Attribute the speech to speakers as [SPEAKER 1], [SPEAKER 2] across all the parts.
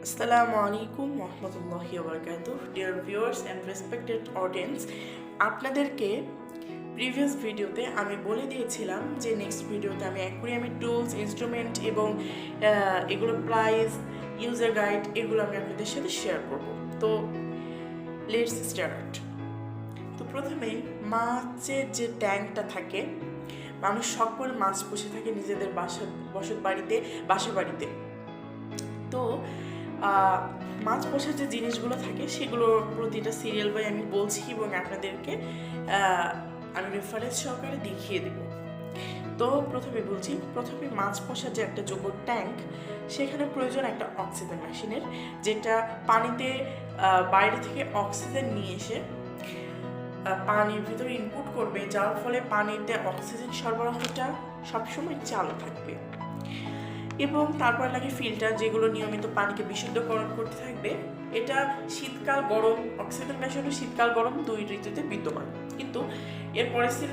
[SPEAKER 1] Assalamu alaikum warahmatullahi wabarakatuh. Dear viewers and respected audience, আপনাদেরকে previous ভিডিওতে আমি বলে দিয়েছিলাম যে নেক্সট ভিডিওতে আমি অ্যাকুয়ারিয়ামের টুলস, ইনস্ট্রুমেন্ট এবং এগুলোর প্রাইস, ইউজার গাইড এগুলো আমি আপনাদের সাথে শেয়ার করব। তো লেটস স্টার্ট। তো প্রথমেই মাছের যে ট্যাঙ্কটা থাকে, মানুষ শখ করে মাছ পুষে থাকে নিজেদের বাসা বাড়িতে। তো মাছ পোষার যে জিনিসগুলো থাকে সেগুলোর প্রতিটা সিরিয়াল বাই আমি বলছি এবং আপনাদেরকে আমি রেফারেন্স সহকারে দেখিয়ে দেব। তো প্রথমে মাছ পোষার যে একটা যোগ্য ট্যাঙ্ক, সেখানে প্রয়োজন একটা অক্সিজেন মেশিনের, যেটা পানিতে বাইরে থেকে অক্সিজেন নিয়ে এসে পানির ভিতরে ইনপুট করবে, যার ফলে পানিতে অক্সিজেন সরবরাহটা সবসময় চালু থাকবে। এবং তারপর লাগে ফিল্টার, যেগুলো নিয়মিত পানিকে বিশুদ্ধকরণ করতে থাকবে। এটা শীতকাল গরম, অক্সিজেন মেশিনও শীতকাল গরম দুই ঋতুতে বিদ্যমান। কিন্তু এরপরে আছে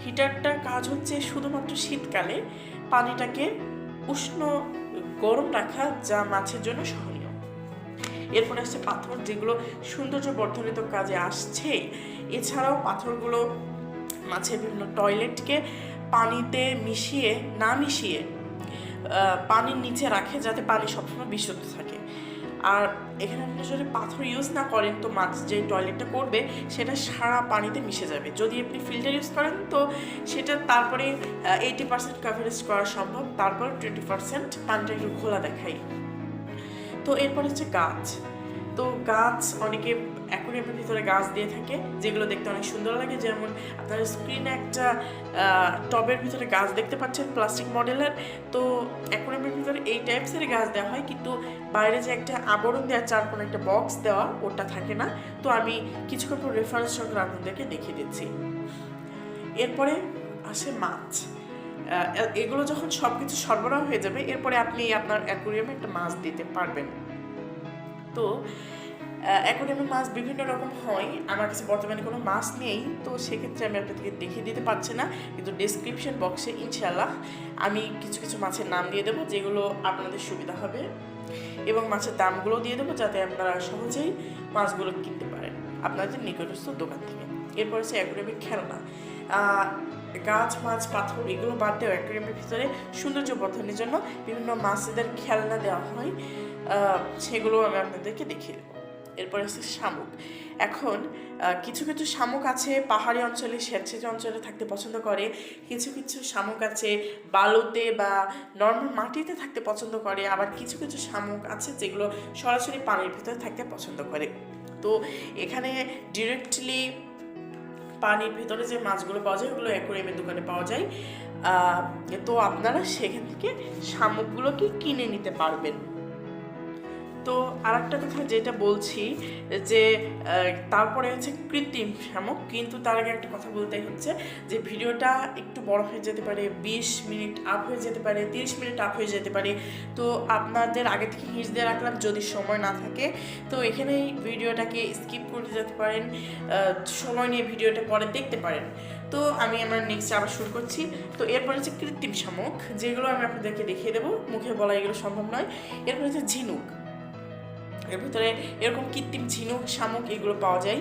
[SPEAKER 1] হিটারটার কাজ হচ্ছে শুধুমাত্র শীতকালে পানিটাকে উষ্ণ গরম রাখা, যা মাছের জন্য সহনীয়। এরপরে আসছে পাথর, যেগুলো সৌন্দর্য বর্ধনিত কাজে আসছে। এছাড়াও পাথরগুলো মাছের বিভিন্ন টয়লেটকে পানিতে না মিশিয়ে পানির নিচে রাখে, যাতে পানি সবসময় বিশুদ্ধ থাকে। আর এখানে আপনি যদি পাথর ইউজ না করেন, তো মাছ যে টয়লেটটা করবে সেটা সারা পানিতে মিশে যাবে। যদি আপনি ফিল্টার ইউজ করেন, তো সেটা তারপরে 80% কভারেজ করা সম্ভব, তারপর 20% পানিটা একটু খোলা দেখাই। তো এরপর হচ্ছে গাছ। তো গাছ অনেকে অ্যাকুয়ারিয়ামের ভিতরে গাছ দিয়ে থাকে, যেগুলো দেখতে অনেক সুন্দর লাগে। যেমন আপনারা স্ক্রিনে একটা টবের ভিতরে গাছ দেখতে পাচ্ছেন প্লাস্টিক মডেলের। তো অ্যাকুয়ারিয়ামের ভিতরে এই টাইপসের গাছ দেওয়া হয়, কিন্তু বাইরে যে একটা আবরণ দেওয়া, চার কোনো একটা বক্স দেওয়া, ওটা থাকে না। তো আমি কিছুক্ষণ পর রেফারেন্স সঙ্গে আপনাদেরকে দেখিয়ে দিচ্ছি। এরপরে আসে মাছ। এগুলো যখন সব কিছু সরবরাহ হয়ে যাবে, এরপরে আপনি আপনার অ্যাকুয়ারিয়ামে একটা মাছ দিতে পারবেন। তো অ্যাকুয়ারিয়ামের মাছ বিভিন্ন রকম হয়, আমার কাছে বর্তমানে কোনো মাছ নেই, তো সেক্ষেত্রে আমি আপনাদেরকে দেখিয়ে দিতে পারছি না। কিন্তু ডেসক্রিপশন বক্সে ইনশাআল্লাহ আমি কিছু কিছু মাছের নাম দিয়ে দেবো, যেগুলো আপনাদের সুবিধা হবে, এবং মাছের দামগুলো দিয়ে দেবো, যাতে আপনারা সহজেই মাছগুলো কিনতে পারেন আপনাদের নিকটস্থ দোকান থেকে। এরপর হচ্ছে অ্যাকুয়ারিয়ামের খেলনা। গাছ, মাছ, পাথর এগুলো বাদ দেওয়া অ্যাকুয়ারিয়ামের ভিতরে সৌন্দর্য বর্ধনের জন্য বিভিন্ন মাছেদের খেলনা দেওয়া হয়, সেগুলো আমি আপনাদেরকে দেখিয়ে দেবো। এরপরে আছে শামুক। এখন কিছু কিছু শামুক আছে পাহাড়ি অঞ্চলে, স্যাঁতসেঁতে অঞ্চলে থাকতে পছন্দ করে। কিছু কিছু শামুক আছে বালুতে বা নর্মাল মাটিতে থাকতে পছন্দ করে। আবার কিছু কিছু শামুক আছে যেগুলো সরাসরি পানির ভিতরে থাকতে পছন্দ করে। তো এখানে ডিরেক্টলি পানির ভিতরে যে মাছগুলো পাওয়া যায়, ওগুলো অ্যাকুয়ারিয়ামের দোকানে পাওয়া যায়। তো আপনারা সেখান থেকে শামুকগুলোকে কিনে নিতে পারবেন। তো আরেকটা কথা যেটা বলছি, যে তারপরে হচ্ছে কৃত্রিম শামুক। কিন্তু তার আগে একটা কথা বলতেই হচ্ছে যে ভিডিওটা একটু বড় হয়ে যেতে পারে, 20 মিনিট আপ হয়ে যেতে পারে, 30 মিনিট আপ হয়ে যেতে পারে। তো আপনাদের আগে থেকে হিন্টস দিয়ে রাখলাম, যদি সময় না থাকে তো এখানেই ভিডিওটাকে স্কিপ করে যেতে পারেন, সময় নিয়ে ভিডিওটা পরে দেখতে পারেন। তো আমি আমার নেক্সট আবার শুরু করছি। তো এরপর হচ্ছে কৃত্রিম শামুক, যেগুলো আমি আপনাদেরকে দেখিয়ে দেবো, মুখে বলা এগুলো সম্ভব নয়। এরপর হচ্ছে ঝিনুক। এর ভিতরে এরকম কৃত্রিম ঝিনুক, শামুক এগুলো পাওয়া যায়।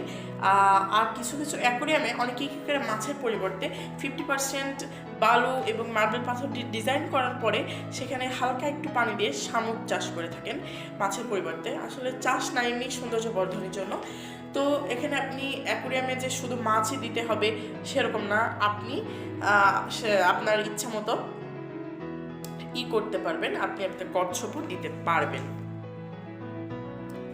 [SPEAKER 1] আর কিছু কিছু অ্যাকুয়ারিয়ামে অনেকে কী করে মাছের পরিবর্তে 50% বালু এবং মার্বেল পাথর ডিজাইন করার পরে সেখানে হালকা একটু পানি দিয়ে শামুক চাষ করে থাকেন মাছের পরিবর্তে। আসলে চাষ না, এমনি সৌন্দর্য বর্ধনের জন্য। তো এখানে আপনি অ্যাকুয়ারিয়ামে যে শুধু মাছই দিতে হবে সেরকম না, আপনি আপনার ইচ্ছা মতো করতে পারবেন, আপনি আপনার কচ্ছপও দিতে পারবেন।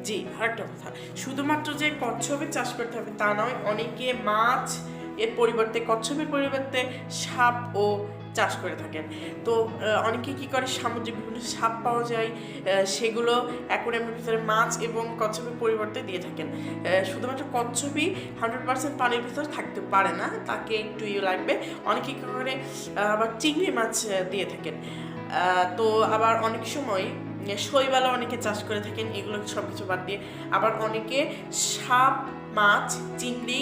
[SPEAKER 1] জি, আরেকটা কথা, শুধুমাত্র যে কচ্ছপের চাষ করতে হবে তা নয়, অনেকে মাছ এর পরিবর্তে, কচ্ছপের পরিবর্তে সাপ ও চাষ করে থাকেন। তো অনেকে কি করে, সামুদ্রিক বিভিন্ন সাপ পাওয়া যায়, সেগুলো অ্যাকুয়ারিয়ামের ভিতরে মাছ এবং কচ্ছপের পরিবর্তে দিয়ে থাকেন। শুধুমাত্র কচ্ছপই 100% পানির ভিতরে থাকতে পারে না, তাকে একটু লাগবে। অনেকে কি করে আবার চিংড়ি মাছ দিয়ে থাকেন। তো আবার অনেক সময় শৈবালও অনেকে চাষ করে থাকেন, এগুলো সব কিছু বাদ দিয়ে। আবার অনেকে সাপ, মাছ, চিংড়ি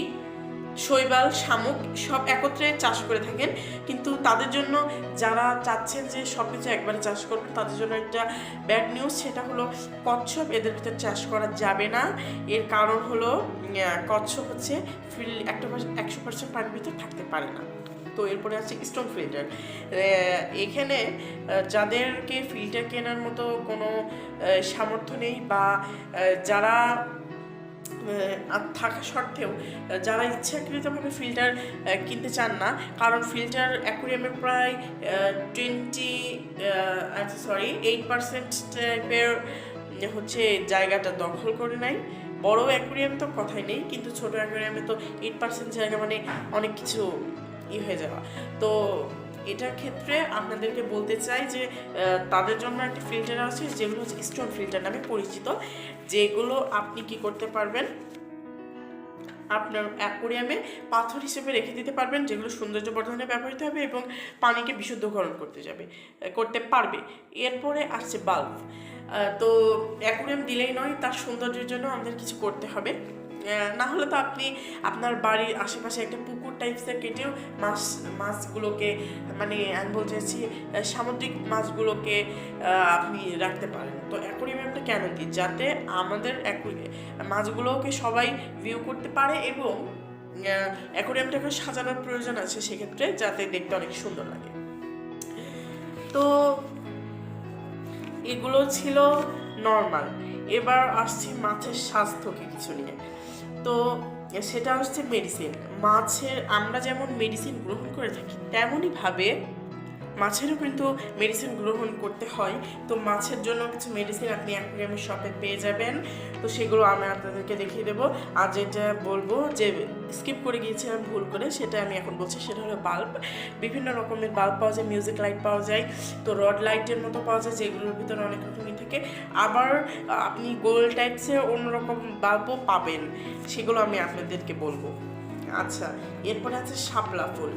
[SPEAKER 1] শৈবাল, শামুক সব একত্রে চাষ করে থাকেন। কিন্তু তাদের জন্য, যারা চাচ্ছেন যে সব কিছু একবারে চাষ করবেন, তাদের জন্য একটা ব্যাড নিউজ, সেটা হলো কচ্ছপ এদের ভিতরে চাষ করা যাবে না। এর কারণ হলো কচ্ছপ হচ্ছে 100% পানির ভিতর থাকতে পারে না। তো এরপরে আছে স্টোন ফিল্টার। এখানে যাদেরকে ফিল্টার কেনার মতো কোনো সামর্থ্য নেই, বা যারা থাকা সত্ত্বেও যারা ইচ্ছাকৃতভাবে ফিল্টার কিনতে চান না, কারণ ফিল্টার অ্যাকুরিয়ামে প্রায় 8% টাইপের হচ্ছে জায়গাটা দখল করে নেয়। বড় অ্যাকুরিয়াম তো কথাই নেই, কিন্তু ছোট অ্যাকুরিয়ামে তো 8% জায়গা মানে অনেক কিছু হয়ে যাওয়া। তো এটার ক্ষেত্রে আপনাদেরকে বলতে চাই যে তাদের জন্য একটা ফিল্টার আছে যেগুলো হচ্ছে স্টোন ফিল্টার নামে পরিচিত, যেগুলো আপনি কি করতে পারবেন, আপনার অ্যাকোরিয়ামে পাথর হিসেবে রেখে দিতে পারবেন, যেগুলো সৌন্দর্য বর্ধনে ব্যবহৃত হবে এবং পানিকে বিশুদ্ধকরণ করতে পারবে। এরপরে আসছে বাল্ব। তো অ্যাকোরিয়াম দিলেই নয়, তার সৌন্দর্যের জন্য আমাদের কিছু করতে হবে। না হলে তো আপনি আপনার বাড়ির আশেপাশে একটা পুকুর টাইপসের কেটেও মাছগুলোকে, মানে আমি বলতে চাইছি সামুদ্রিক মাছগুলোকে আপনি রাখতে পারেন। তো অ্যাকোরিয়ামটা কেন দিই? যাতে আমাদের মাছগুলোকে সবাই ভিউ করতে পারে, এবং অ্যাকোরিয়ামটাকে সাজানোর প্রয়োজন আছে সেক্ষেত্রে, যাতে দেখতে অনেক সুন্দর লাগে। তো এগুলো ছিল নর্মাল। এবার আসছি মাছের স্বাস্থ্যকে কিছু নিয়ে। তো সেটা হচ্ছে মেডিসিন। মাছের আমরা যেমন মেডিসিন গ্রহণ করে থাকি, তেমনইভাবে মাছেরও কিন্তু মেডিসিন গ্রহণ করতে হয়। তো মাছের জন্য কিছু মেডিসিন আপনি অ্যাকুরিয়ামের শপে পেয়ে যাবেন। তো সেগুলো আমি আপনাদেরকে দেখিয়ে দেবো। আর যেটা বলবো, যে স্কিপ করে গিয়েছিলাম ভুল করে, সেটা আমি এখন বলছি, সেটা হলো বাল্ব। বিভিন্ন রকমের বাল্ব পাওয়া যায়, মিউজিক লাইট পাওয়া যায়, তো রড লাইটের মতো পাওয়া যায়, যেগুলোর ভিতরে অনেক রকমই থাকে। আবার আপনি গোল টাইপসের অন্যরকম বাল্বও পাবেন, সেগুলো আমি আপনাদেরকে বলবো। আচ্ছা, এরপরে আছে শাপলা ফুল।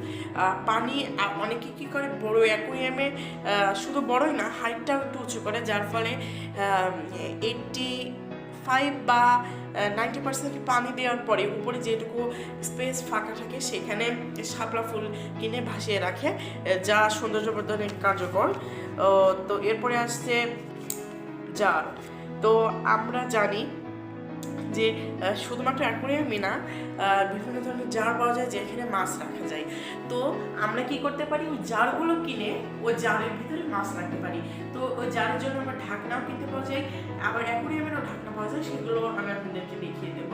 [SPEAKER 1] পানি অনেকে কী করে, বড় অ্যাকুরিয়ামে শুধু বড়ই না, হাইটটাও একটু উঁচু করে, যার ফলে 85 বা 90% পানি দেওয়ার পরে উপরে যেটুকু স্পেস ফাঁকা থাকে সেখানে শাপলা ফুল কিনে ভাসিয়ে রাখে, যা সৌন্দর্য বর্ধনে কার্যকর। তো এরপরে আসছে জার। তো আমরা জানি যে শুধুমাত্র অ্যাকুরিয়ামই না, বিভিন্ন ধরনের জার পাওয়া যায় যেখানে মাছ রাখা যায়। তো আমরা কি করতে পারি, ওই জারগুলো কিনে ওই জারের ভিতরে মাছ রাখতে পারি। তো ওই জারের জন্য আমরা ঢাকনাও কিনতে পাওয়া যায়, আবার অ্যাকুরিয়ামেরও ঢাকনা পাওয়া যায়, সেগুলো আমি আপনাদেরকে দেখিয়ে দেব।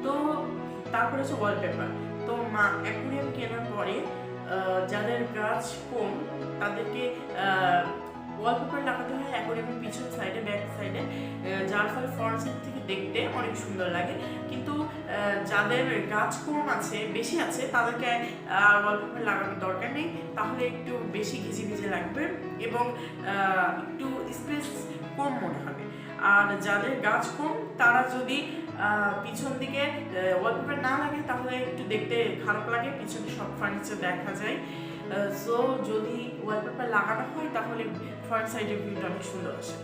[SPEAKER 1] তো তারপরে হচ্ছে ওয়ালপেপার। তো অ্যাকুরিয়াম কেনার পরে যাদের গাছ কম, তাদেরকে ওয়ালপেপার লাগাতে হয় অ্যাকুরিয়ামের পিছন সাইডে, ব্যাক সাইডে, যার ফলে ফ্রন্ট সাইড থেকে দেখতে অনেক সুন্দর লাগে। কিন্তু যাদের গাছ কম আছে, বেশি আছে, তাদেরকে ওয়ালপেপার লাগানোর দরকার নেই, তাহলে একটু বেশি ঘিজি ঘিজি লাগবে এবং একটু স্পেস কম মনে হবে। আর যাদের গাছ কম, তারা যদি পিছন দিকে ওয়ালপেপার না লাগে, তাহলে একটু দেখতে খারাপ লাগে, পিছনে সব ফার্নিচার দেখা যায়। সো যদি ওয়ালপেপার লাগানো হয়, তাহলে ফ্রন্ট সাইডের ভিউটা অনেক সুন্দর আসে।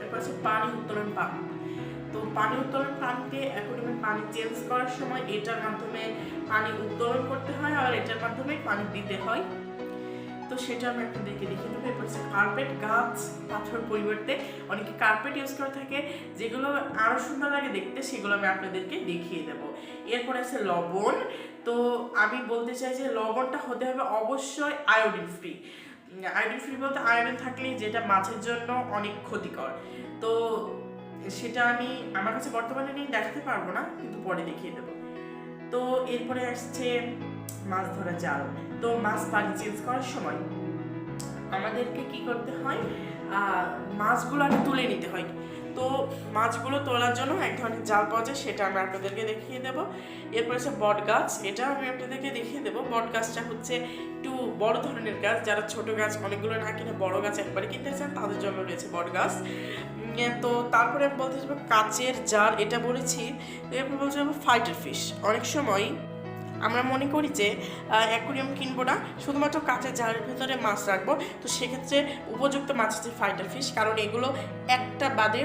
[SPEAKER 1] এরপর আছে পানি উত্তোলন পাম্প। তো পানি উত্তোলন পাম্পে অ্যাকুরিয়ামের পানি চেঞ্জ করার সময় এটার মাধ্যমে পানি উত্তোলন করতে হয়, আর এটার মাধ্যমে পানি দিতে হয়। তো সেটা আমি আপনাদেরকে দেখিয়ে দেবো। এরপর হচ্ছে কার্পেট। গাছ পাথর পরিবর্তে অনেকে কার্পেট ইউজ করে থাকে, যেগুলো আরও সুন্দর লাগে দেখতে, সেগুলো আমি আপনাদেরকে দেখিয়ে দেবো। এরপর আছে লবণ। তো আমি বলতে চাই যে লবণটা হতে হবে অবশ্যই আয়োডিন ফ্রি। আয়োডিন ফ্রি বলতে আয়োডিন থাকলেই যেটা মাছের জন্য অনেক ক্ষতিকর। তো সেটা আমি আমার কাছে বর্তমানে নেই, দেখাতে পারবো না, কিন্তু পরে দেখিয়ে দেবো। তো এরপরে আসছে মাছ ধরা জাল। তো মাছ পানি চেঞ্জ করার সময় আমাদেরকে কি করতে হয়, মাছগুলো আগে তুলে নিতে হয়। তো মাছগুলো তোলার জন্য এক ধরনের জাল পাওয়া যায়, সেটা আমি আপনাদেরকে দেখিয়ে দেবো। এরপর হচ্ছে বট গাছ। এটা আমি আপনাদেরকে দেখিয়ে দেবো। বট গাছটা হচ্ছে একটু বড় ধরনের গাছ, যারা ছোট গাছ অনেকগুলো না কিনে বড় গাছ একবারে কিনতে চান, তাদের জন্য রয়েছে বট গাছ। তো তারপরে আমি বলতে চাইবো কাচের জার, এটা বলেছি। এরপর বলতে চাইবো ফাইটার ফিশ। অনেক সময় আমরা মনে করি যে অ্যাকুরিয়াম কিনবো না, শুধুমাত্র কাঁচের জারের ভিতরে মাছ রাখবো। তো সেক্ষেত্রে উপযুক্ত মাছ হচ্ছে ফাইটার ফিশ, কারণ এগুলো একটা বাদে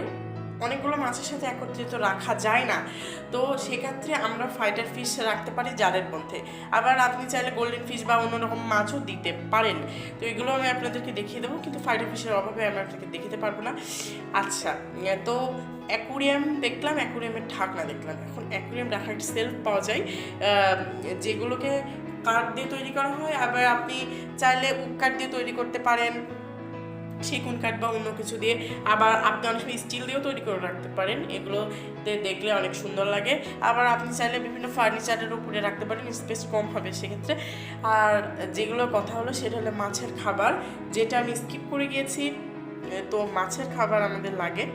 [SPEAKER 1] অনেকগুলো মাছের সাথে একত্রিত রাখা যায় না, তো সেক্ষেত্রে আমরা ফাইটার ফিশ রাখতে পারি জারের মধ্যে। আবার আপনি চাইলে গোল্ডেন ফিশ বা অন্য রকম মাছও দিতে পারেন। তো এগুলো আমি আপনাদেরকে দেখিয়ে দেবো, কিন্তু ফাইটার ফিশের অভাবে আমি আপনাকে দেখাতে পারবো না। আচ্ছা, তো অ্যাকুরিয়াম দেখলাম, অ্যাকুরিয়ামের ঢাকনা দেখলাম। এখন অ্যাকুরিয়াম রাখার সেলফ পাওয়া যায়, যেগুলোকে কাঠ দিয়ে তৈরি করা হয়। আবার আপনি চাইলে উড কাঠ দিয়ে তৈরি করতে পারেন, সেগুন কাঠ বা অন্য কিছু দিয়ে। আবার আপনি অনেক সময় স্টিল দিয়েও তৈরি করে রাখতে পারেন, এগুলোতে দেখলে অনেক সুন্দর লাগে। আবার আপনি চাইলে বিভিন্ন ফার্নিচারের উপরে রাখতে পারেন, স্পেস কম হবে সেক্ষেত্রে। আর যেগুলোর কথা হলো সেটা হলো মাছের খাবার, যেটা আমি স্কিপ করে গিয়েছি। তো মাছের খাবার আমাদের লাগে,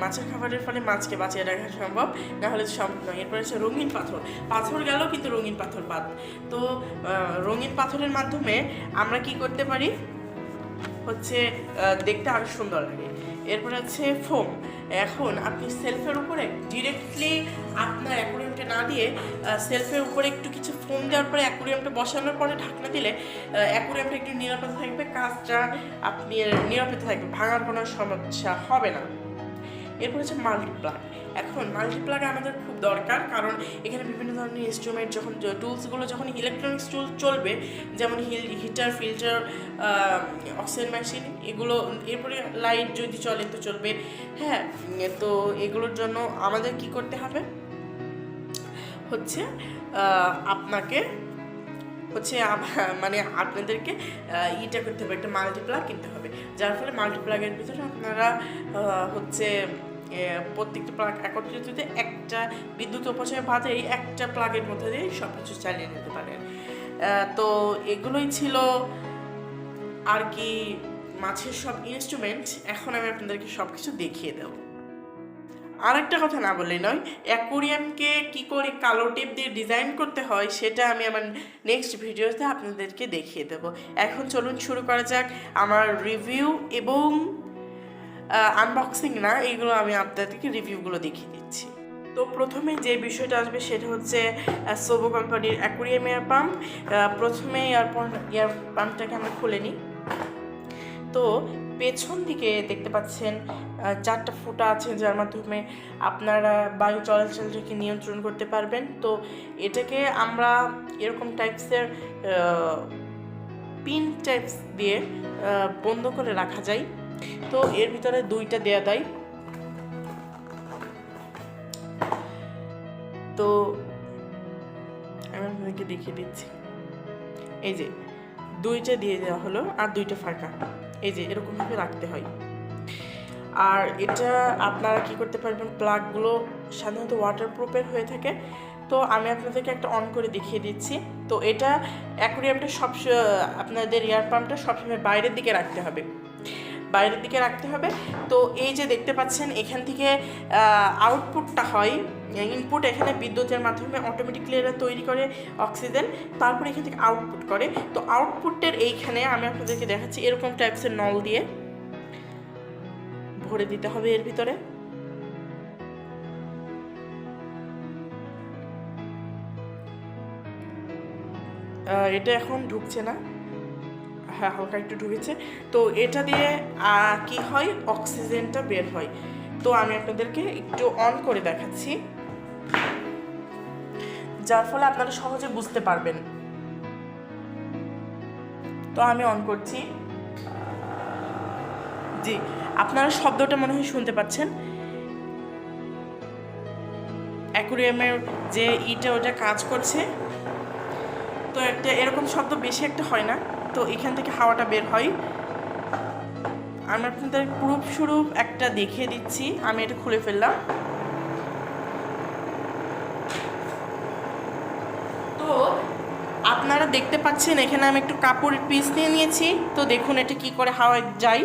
[SPEAKER 1] মাছের খাবারের ফলে মাছকে বাঁচিয়ে রাখা সম্ভব, না হলে সম্ভব নয়। এরপরে হচ্ছে রঙিন পাথর। পাথর গেল, কিন্তু রঙিন পাথর বাদ। তো রঙিন পাথরের মাধ্যমে আমরা কি করতে পারি হচ্ছে দেখতে আরো সুন্দর লাগে। এরপরে হচ্ছে ফোম। এখন আপনি সেলফের উপরে ডিরেক্টলি আপনার অ্যাকুরিয়ামটা না দিয়ে সেলফের উপরে একটু কিছু ফোম দেওয়ার পরে অ্যাকুরিয়ামটা বসানোর পরে ঢাকনা দিলে অ্যাকুরিয়ামটা একটু নিরাপদ থাকবে, কাজটা আপনি নিরাপদ থাকবে, ভাঙার কোনো সমস্যা হবে না। এরপর হচ্ছে মাল্টিপ্লাগ। এখন মাল্টিপ্লাগ আমাদের খুব দরকার, কারণ এখানে বিভিন্ন ধরনের ইনস্ট্রুমেন্ট, যখন টুলসগুলো যখন ইলেকট্রনিক্স টুল চলবে, যেমন হিটার, ফিল্টার, অক্সিজেন মেশিন, এগুলো, এরপরে লাইট যদি চলে তো চলবে। হ্যাঁ, তো এগুলোর জন্য আমাদের কি করতে হবে হচ্ছে আপনাকে হচ্ছে মানে আপনাদেরকে ইটা করতে হবে, একটা মাল্টিপ্লাগ কিনতে হবে, যার ফলে মাল্টিপ্লাগের ভিতরে আপনারা হচ্ছে প্রত্যেকটা প্লাগ একত্রিত একটা বিদ্যুৎ অপচয় বাদেই একটা প্লাগের মধ্যে দিয়ে সব কিছু চালিয়ে নিতে পারেন। তো এগুলোই ছিল আর কি মাছের সব ইনস্ট্রুমেন্ট। এখন আমি আপনাদেরকে সব কিছু দেখিয়ে দেব। আরেকটা কথা না বললেই নয়, অ্যাকুরিয়ামকে কি করে কালো টেপ দিয়ে ডিজাইন করতে হয় সেটা আমি আমার নেক্সট ভিডিওতে আপনাদেরকে দেখিয়ে দেব। এখন চলুন শুরু করা যাক আমার রিভিউ এবং আনবক্সিং না, এইগুলো আমি আপনাদেরকে রিভিউগুলো দেখিয়ে দিচ্ছি। তো প্রথমে যে বিষয়টা আসবে সেটা হচ্ছে সোবো কোম্পানির অ্যাকুরিয়াম এয়ার পাম্প। প্রথমে এয়ার পাম্পটাকে আমরা খুলে নিই। তো পেছন দিকে দেখতে পাচ্ছেন 4টা ফুটা আছে, যার মাধ্যমে আপনারা বায়ু চলাচলটাকে নিয়ন্ত্রণ করতে পারবেন। তো এটাকে আমরা এরকম টাইপসের পিন টাইপস দিয়ে বন্ধ করে রাখা যায়। তো এর ভিতরে 2টা দেয়া দেয়। তো আমি আপনাদেরকে দেখিয়ে দিচ্ছি, এই যে 2টা দিয়ে দেওয়া হলো আর 2টা ফাঁকা, এই যে এরকমভাবে রাখতে হয়। আর এটা আপনারা কি করতে পারবেন, প্লাগগুলো সাধারণত ওয়াটারপ্রুফের হয়ে থাকে। তো আমি আপনাদেরকে একটা অন করে দেখিয়ে দিচ্ছি। তো এটা অ্যাকুরিয়ামটা আপনাদের এয়ার পাম্পটা সবসময় বাইরের দিকে রাখতে হবে, বাইরের দিকে রাখতে হবে। তো এই যে দেখতে পাচ্ছেন এখান থেকে আউটপুটটা হয়, ইনপুট এখানে বিদ্যুতের মাধ্যমে অটোমেটিকলি এরা তৈরি করে অক্সিজেন, তারপরে এখান থেকে আউটপুট করে। তো আউটপুটের এইখানে আমি আপনাদেরকে দেখাচ্ছি, এরকম টাইপসের নল দিয়ে ভরে দিতে হবে এর ভিতরে। এটা এখন ঢুকছে না, হ্যাঁ হালকা একটু ঢুকেছে। তো এটা দিয়ে কি হয়, অক্সিজেনটা বের হয়। তো আমি আপনাদেরকে একটু অন করে দেখাচ্ছি, যার ফলে আপনারা সহজে বুঝতে পারবেন। তো আমি অন করছি। জি, আপনারা শব্দটা মনে হয় শুনতে পাচ্ছেন। অ্যাকুরিয়ামের যে ওটা কাজ করছে। তো একটা এরকম শব্দ বেশি একটা হয় না। তো এখান থেকে হাওয়াটা বের হয়। আমি আপনাদের প্রুফ একটা দেখিয়ে দিচ্ছি। আমি এটা খুলে ফেললাম। তো আপনারা দেখতে পাচ্ছেন এখানে আমি একটু কাপড়ের পিস নিয়ে নিয়েছি। তো দেখুন এটা কি করে হাওয়ায় যায়।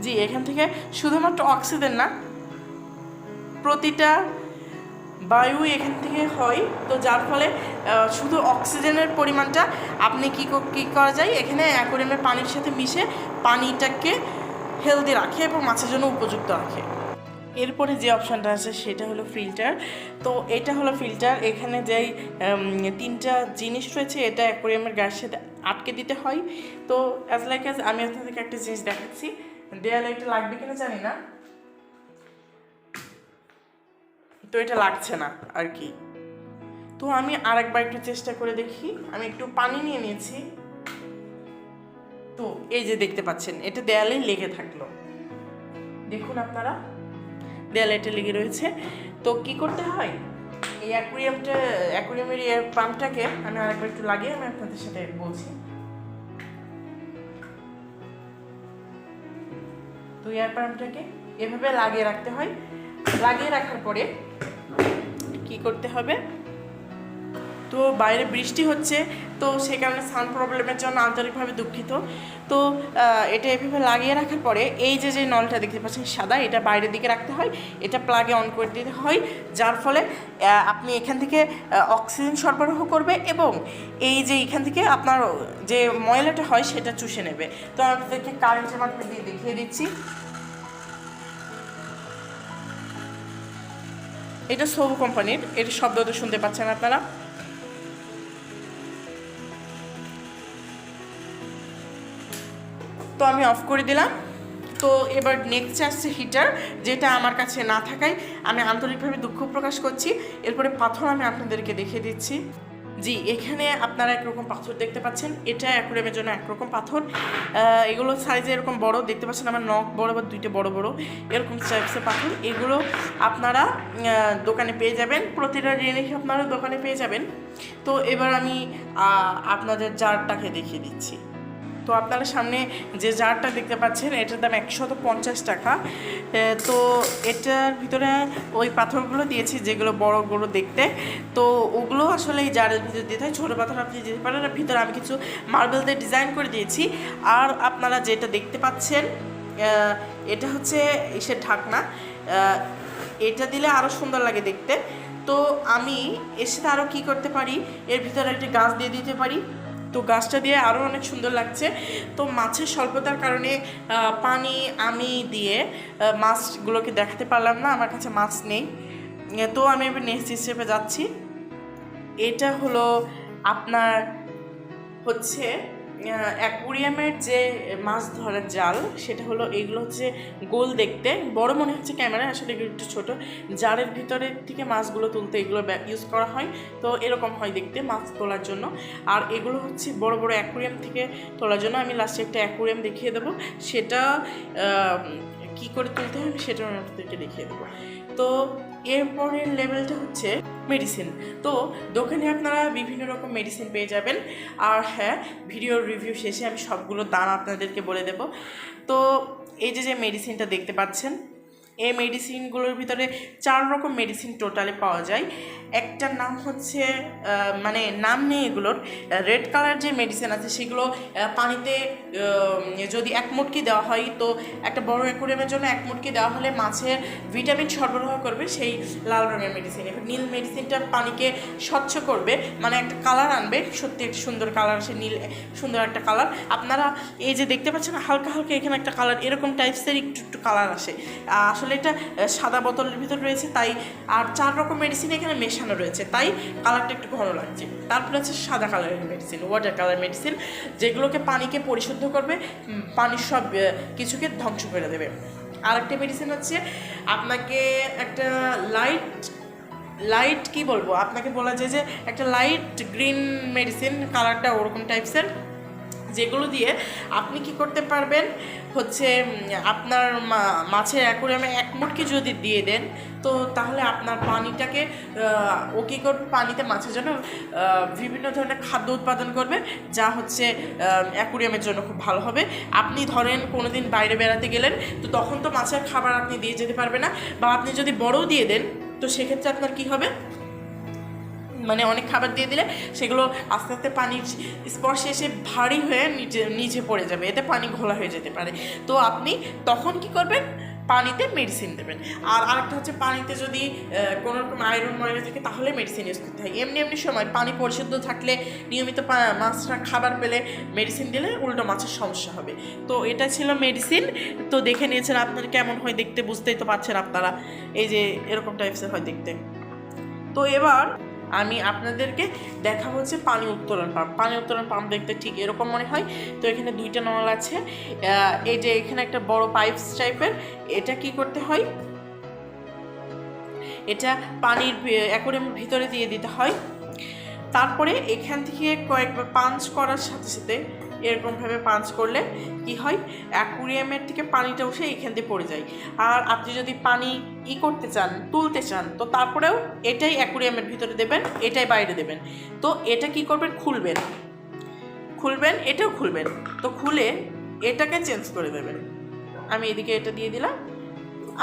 [SPEAKER 1] জি, এখান থেকে শুধুমাত্র অক্সিজেন না, প্রতিটা বায়ু এখান থেকে হয়। তো যার ফলে শুধু অক্সিজেনের পরিমাণটা আপনি কি করা যায়, এখানে অ্যাকুরিয়ামের পানির সাথে মিশে পানিটাকে হেলদি রাখে এবং মাছের জন্য উপযুক্ত রাখে। এরপরে যে অপশানটা আছে সেটা হলো ফিল্টার। তো এটা হলো ফিল্টার, এখানে যেই 3টা জিনিস রয়েছে এটা অ্যাকোয়ারিয়ামের গায়ের সাথে আটকে দিতে হয়। তো অ্যাজ আমি আপনাদেরকে একটা জিনিস দেখাচ্ছি, দেয়ালে এটা লাগবে কিনা জানি না, তো এটা লাগছে না আর কি। তো আমি আরেকবার একটু চেষ্টা করে দেখি, আমি একটু পানি নিয়ে নিয়েছি। তো এই যে দেখতে পাচ্ছেন এটা দেয়ালেই লেগে থাকলো, দেখুন আপনারা দেয়ালে এটা লেগে রয়েছে। তো কি করতে হয়, এই অ্যাকুরিয়ামের এয়ার পাম্পটাকে আমি আরেকবার একটু লাগিয়ে আমি আপনাদের সাথে বলছি। তো এয়ার পাম্পটাকে এভাবে লাগিয়ে রাখতে হয়। লাগিয়ে রাখার পরে কি করতে হবে, তো বাইরে বৃষ্টি হচ্ছে, তো সে কারণে সাউন্ড প্রবলেমের জন্য আন্তরিকভাবে দুঃখিত। তো এটা এভাবে লাগিয়ে রাখার পরে এই যে নলটা দেখতে পাচ্ছেন সাদা, এটা বাইরের দিকে রাখতে হয়, এটা প্লাগে অন করে দিতে হয়, যার ফলে আপনি এখান থেকে অক্সিজেন সরবরাহ করবে এবং এই যে এখান থেকে আপনার যে ময়লাটা হয় সেটা চুষে নেবে। তো আমি আপনাদেরকে কারেন্টের মাধ্যমে দিয়ে দেখিয়ে দিচ্ছি। এটা সোবো কোম্পানির, এর শব্দটা শুনতে পাচ্ছেন আপনারা। তো আমি অফ করে দিলাম। তো এবার নেক্সট আসছে হিটার, যেটা আমার কাছে না থাকায় আমি আন্তরিকভাবে দুঃখ প্রকাশ করছি। এরপরে পাথর আমি আপনাদেরকে দেখিয়ে দিচ্ছি। জি, এখানে আপনারা একরকম পাথর দেখতে পাচ্ছেন, এটা অ্যাকুরিয়ামের জন্য একরকম পাথর। এগুলো সাইজে এরকম বড় দেখতে পাচ্ছেন, আমার নখ বড় বা দুইটা বড় বড় এরকম টাইপসের পাথর। এগুলো আপনারা দোকানে পেয়ে যাবেন, প্রতিটা জিনিস আপনারা দোকানে পেয়ে যাবেন। তো এবার আমি আপনাদের জারটাকে দেখিয়ে দিচ্ছি। তো আপনারা সামনে যে জারটা দেখতে পাচ্ছেন এটার দাম 150 টাকা। তো এটার ভিতরে ওই পাথরগুলো দিয়েছি যেগুলো বড় বড় দেখতে, তো ওগুলো আসলে এই জারের ভিতরে দিতে হয়। ছোটো পাথর আপনি দিতে পারেন, আর ভিতরে আমি কিছু মার্বেল দিয়ে ডিজাইন করে দিয়েছি। আর আপনারা যেটা দেখতে পাচ্ছেন এটা হচ্ছে ইসের ঢাকনা, এটা দিলে আরও সুন্দর লাগে দেখতে। তো আমি এর সাথে আরও কী করতে পারি, এর ভিতরে একটি গাছ দিয়ে দিতে পারি, তো গাছটা দিয়ে আরও অনেক সুন্দর লাগছে। তো মাছের স্বল্পতার কারণে পানি আমি দিয়ে মাছগুলোকে দেখাতে পারলাম না, আমার কাছে মাছ নেই। তো আমি এবার নেক্সট স্টেপে যাচ্ছি। এটা হলো আপনার হচ্ছে অ্যাকুরিয়ামের যে মাছ ধরার জাল, সেটা হলো এইগুলো হচ্ছে গোল দেখতে, বড় মনে হচ্ছে ক্যামেরায়, আসলে এগুলো একটু ছোটো। জারের ভিতরের থেকে মাছগুলো তুলতে এগুলো ইউজ করা হয়, তো এরকম হয় দেখতে মাছ তোলার জন্য। আর এগুলো হচ্ছে বড় বড় অ্যাকুরিয়াম থেকে তোলার জন্য। আমি লাস্টে একটা অ্যাকুরিয়াম দেখিয়ে দেবো, সেটা কী করে তুলতে হয় সেটা আমি আপনাদেরকে দেখিয়ে দেবো। তো এরপরের লেভেলটা হচ্ছে মেডিসিন। তো দোকানে আপনারা বিভিন্ন রকম মেডিসিন পেয়ে যাবেন। আর হ্যাঁ, ভিডিওর রিভিউ শেষে আমি সবগুলোর দাম আপনাদেরকে বলে দেব। তো এই যে মেডিসিনটা দেখতে পাচ্ছেন, এই মেডিসিনগুলোর ভিতরে 4 রকম মেডিসিন টোটালে পাওয়া যায়। একটার নাম হচ্ছে মানে নাম নেই এগুলোর, রেড কালার যে মেডিসিন আছে সেগুলো পানিতে যদি 1 মুটকি দেওয়া হয়, তো একটা বড় অ্যাকুরিয়ামের জন্য 1 মুটকি দেওয়া হলে মাছের ভিটামিন সরবরাহ করবে সেই লাল রঙের মেডিসিন। এবার নীল মেডিসিনটা পানিকে স্বচ্ছ করবে, মানে একটা কালার আনবে, সত্যি একটা সুন্দর কালার আসে, নীল সুন্দর একটা কালার। আপনারা এই যে দেখতে পাচ্ছেন হালকা হালকা এখানে একটা কালার, এরকম টাইপসের একটু একটু কালার আসে। আসলে এটা সাদা বোতলের ভিতর রয়েছে তাই, আর 4 রকম মেডিসিন এখানে মেশানো রয়েছে তাই কালারটা একটু ঘন লাগছে। তারপরে আছে সাদা কালারের মেডিসিন, ওয়াটার কালার মেডিসিন, যেগুলোকে পানিকে পরিশুদ্ধ করবে, পানির সব কিছুকে ধ্বংস করে দেবে। আর একটা মেডিসিন হচ্ছে আপনাকে একটা লাইট কি বলবো, আপনাকে বলা যায় যে একটা লাইট গ্রিন মেডিসিন, কালারটা ওরকম টাইপসের, যেগুলো দিয়ে আপনি কি করতে পারবেন হচ্ছে আপনার মাছের অ্যাকুরিয়ামে 1 মুটকি যদি দিয়ে দেন, তো তাহলে আপনার পানিটাকে ও কী করবে, পানিতে মাছের জন্য বিভিন্ন ধরনের খাদ্য উৎপাদন করবে, যা হচ্ছে অ্যাকুরিয়ামের জন্য খুব ভালো হবে। আপনি ধরেন কোনো দিন বাইরে বেড়াতে গেলেন, তো তখন তো মাছের খাবার আপনি দিয়ে যেতে পারবেন না, বা আপনি যদি বড়ও দিয়ে দেন তো সেক্ষেত্রে আপনার কী হবে, মানে অনেক খাবার দিয়ে দিলে সেগুলো আস্তে আস্তে পানির স্পর্শে এসে ভারী হয়ে নিচে পড়ে যাবে, এতে পানি ঘোলা হয়ে যেতে পারে। তো আপনি তখন কি করবেন, পানিতে মেডিসিন দেবেন। আর আরেকটা হচ্ছে পানিতে যদি কোনো রকম আয়রন ময়লা থাকে তাহলে মেডিসিন ইউজ করতে হয়। এমনি এমনি সময় পানি পরিশুদ্ধ থাকলে নিয়মিত মাছরা খাবার পেলে মেডিসিন দিলে উল্টো মাছের সমস্যা হবে। তো এটা ছিল মেডিসিন। তো দেখে নিয়েছেন আপনারা কেমন হয় দেখতে, বুঝতেই তো পারছেন আপনারা, এই যে এরকম টাইপসের হয় দেখতে। তো এবার আমি আপনাদেরকে দেখাবো হচ্ছে পানি উত্তোলন পাম্প। পানি উত্তোলন পাম্প দেখতে ঠিক এরকম মনে হয়। তো এখানে দুইটা নল আছে, এই যে এখানে একটা বড় পাইপস টাইপের। এটা কি করতে হয়, এটা পানির অ্যাকোয়ারিয়ামের ভিতরে দিয়ে দিতে হয়। তারপরে এখান থেকে কয়েকবার পাঞ্চ করার সাথে সাথে এরকমভাবে পাঞ্চ করলে কি হয়, অ্যাকুরিয়ামের থেকে পানিটা উঠে এখান দিয়ে পড়ে যায়। আর আপনি যদি পানি করতে চান, তুলতে চান, তো তারপরেও এটাই অ্যাকুরিয়ামের ভিতরে দেবেন, এটাই বাইরে দেবেন। তো এটা কি করবেন, খুলবেন, এটাও খুলবেন। তো খুলে এটাকে চেঞ্জ করে দেবেন। আমি এদিকে এটা দিয়ে দিলাম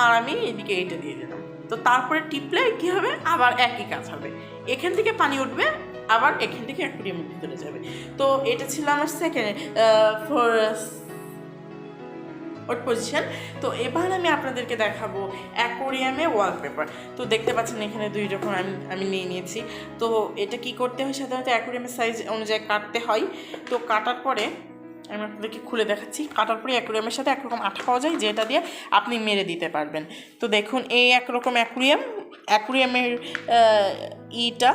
[SPEAKER 1] আর আমি এদিকে এটা দিয়ে দিলাম। তো তারপরে টিপলে কি হবে, আবার একই কাজ হবে, এখান থেকে পানি উঠবে, আবার এখান থেকে অ্যাকুরিয়ামের ভিতরে যাবে। তো এটা ছিল আমার সেকেন্ড পজিশন। তো এবার আমি আপনাদেরকে দেখাবো অ্যাকোরিয়ামে ওয়ালপেপার। তো দেখতে পাচ্ছেন এখানে দুই রকম আমি নিয়ে নিয়েছি। তো এটা কি করতে হয়, সাধারণত অ্যাকোরিয়ামের সাইজ অনুযায়ী কাটতে হয়। তো কাটার পরে আমি আপনাদেরকে খুলে দেখাচ্ছি। কাটার পরে অ্যাকোরিয়ামের সাথে একরকম আঠা পাওয়া যায়, যেটা দিয়ে আপনি মেরে দিতে পারবেন। তো দেখুন এই একরকম অ্যাকোরিয়ামের ইটা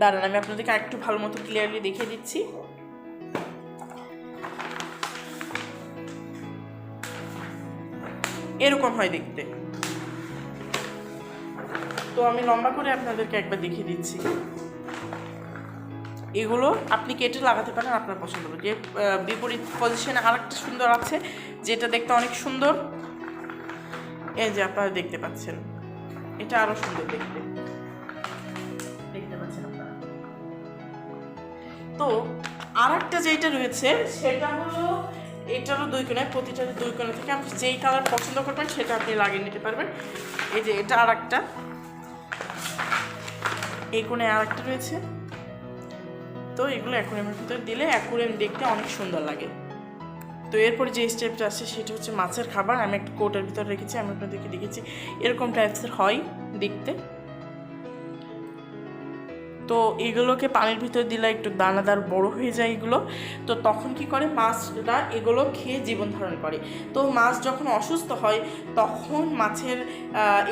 [SPEAKER 1] দাঁড়ান, আমি আপনাদেরকে একটু ভালো মতো ক্লিয়ারলি দেখিয়ে দিচ্ছি। এরকম হয় দেখতে। তো আমি লম্বা করে আপনাদেরকে একবার দেখিয়ে দিচ্ছি। এগুলো আপনি কেটে লাগাতে পারেন আপনার পছন্দ মতো। যে বিপরীত পজিশনে আরেকটা সুন্দর আছে, যেটা দেখতে অনেক সুন্দর, এই যে আপনারা দেখতে পাচ্ছেন, এটা আরো সুন্দর দেখতে পাচ্ছেন আপনারা। তো আরেকটা যেটা রয়েছে সেটা হলো, এটারও দুই কোণায়, প্রতিটার দুই কোণা থেকে আপনি যেই কালার পছন্দ করবেন সেটা আপনি লাগিয়ে নিতে পারবেন। এই যে এটা আরেকটা, এই কোণে আরেকটা রয়েছে। তো এগুলো অ্যাকোরিয়ামের ভিতরে দিলে অ্যাকোরিয়াম দেখতে অনেক সুন্দর লাগে। তো এরপরে যে স্টেপটা আছে সেটা হচ্ছে মাছের খাবার। আমি একটা কোটের ভিতরে রেখেছি, আমি আপনাদেরকে দেখেছি এরকম টাইপসের হয় দেখতে। তো এগুলোকে পানির ভিতরে দিলে একটু দানাদার বড় হয়ে যায় এগুলো। তো তখন কি করে, মাছরা এগুলো খেয়ে জীবন ধারণ করে। তো মাছ যখন অসুস্থ হয় তখন মাছের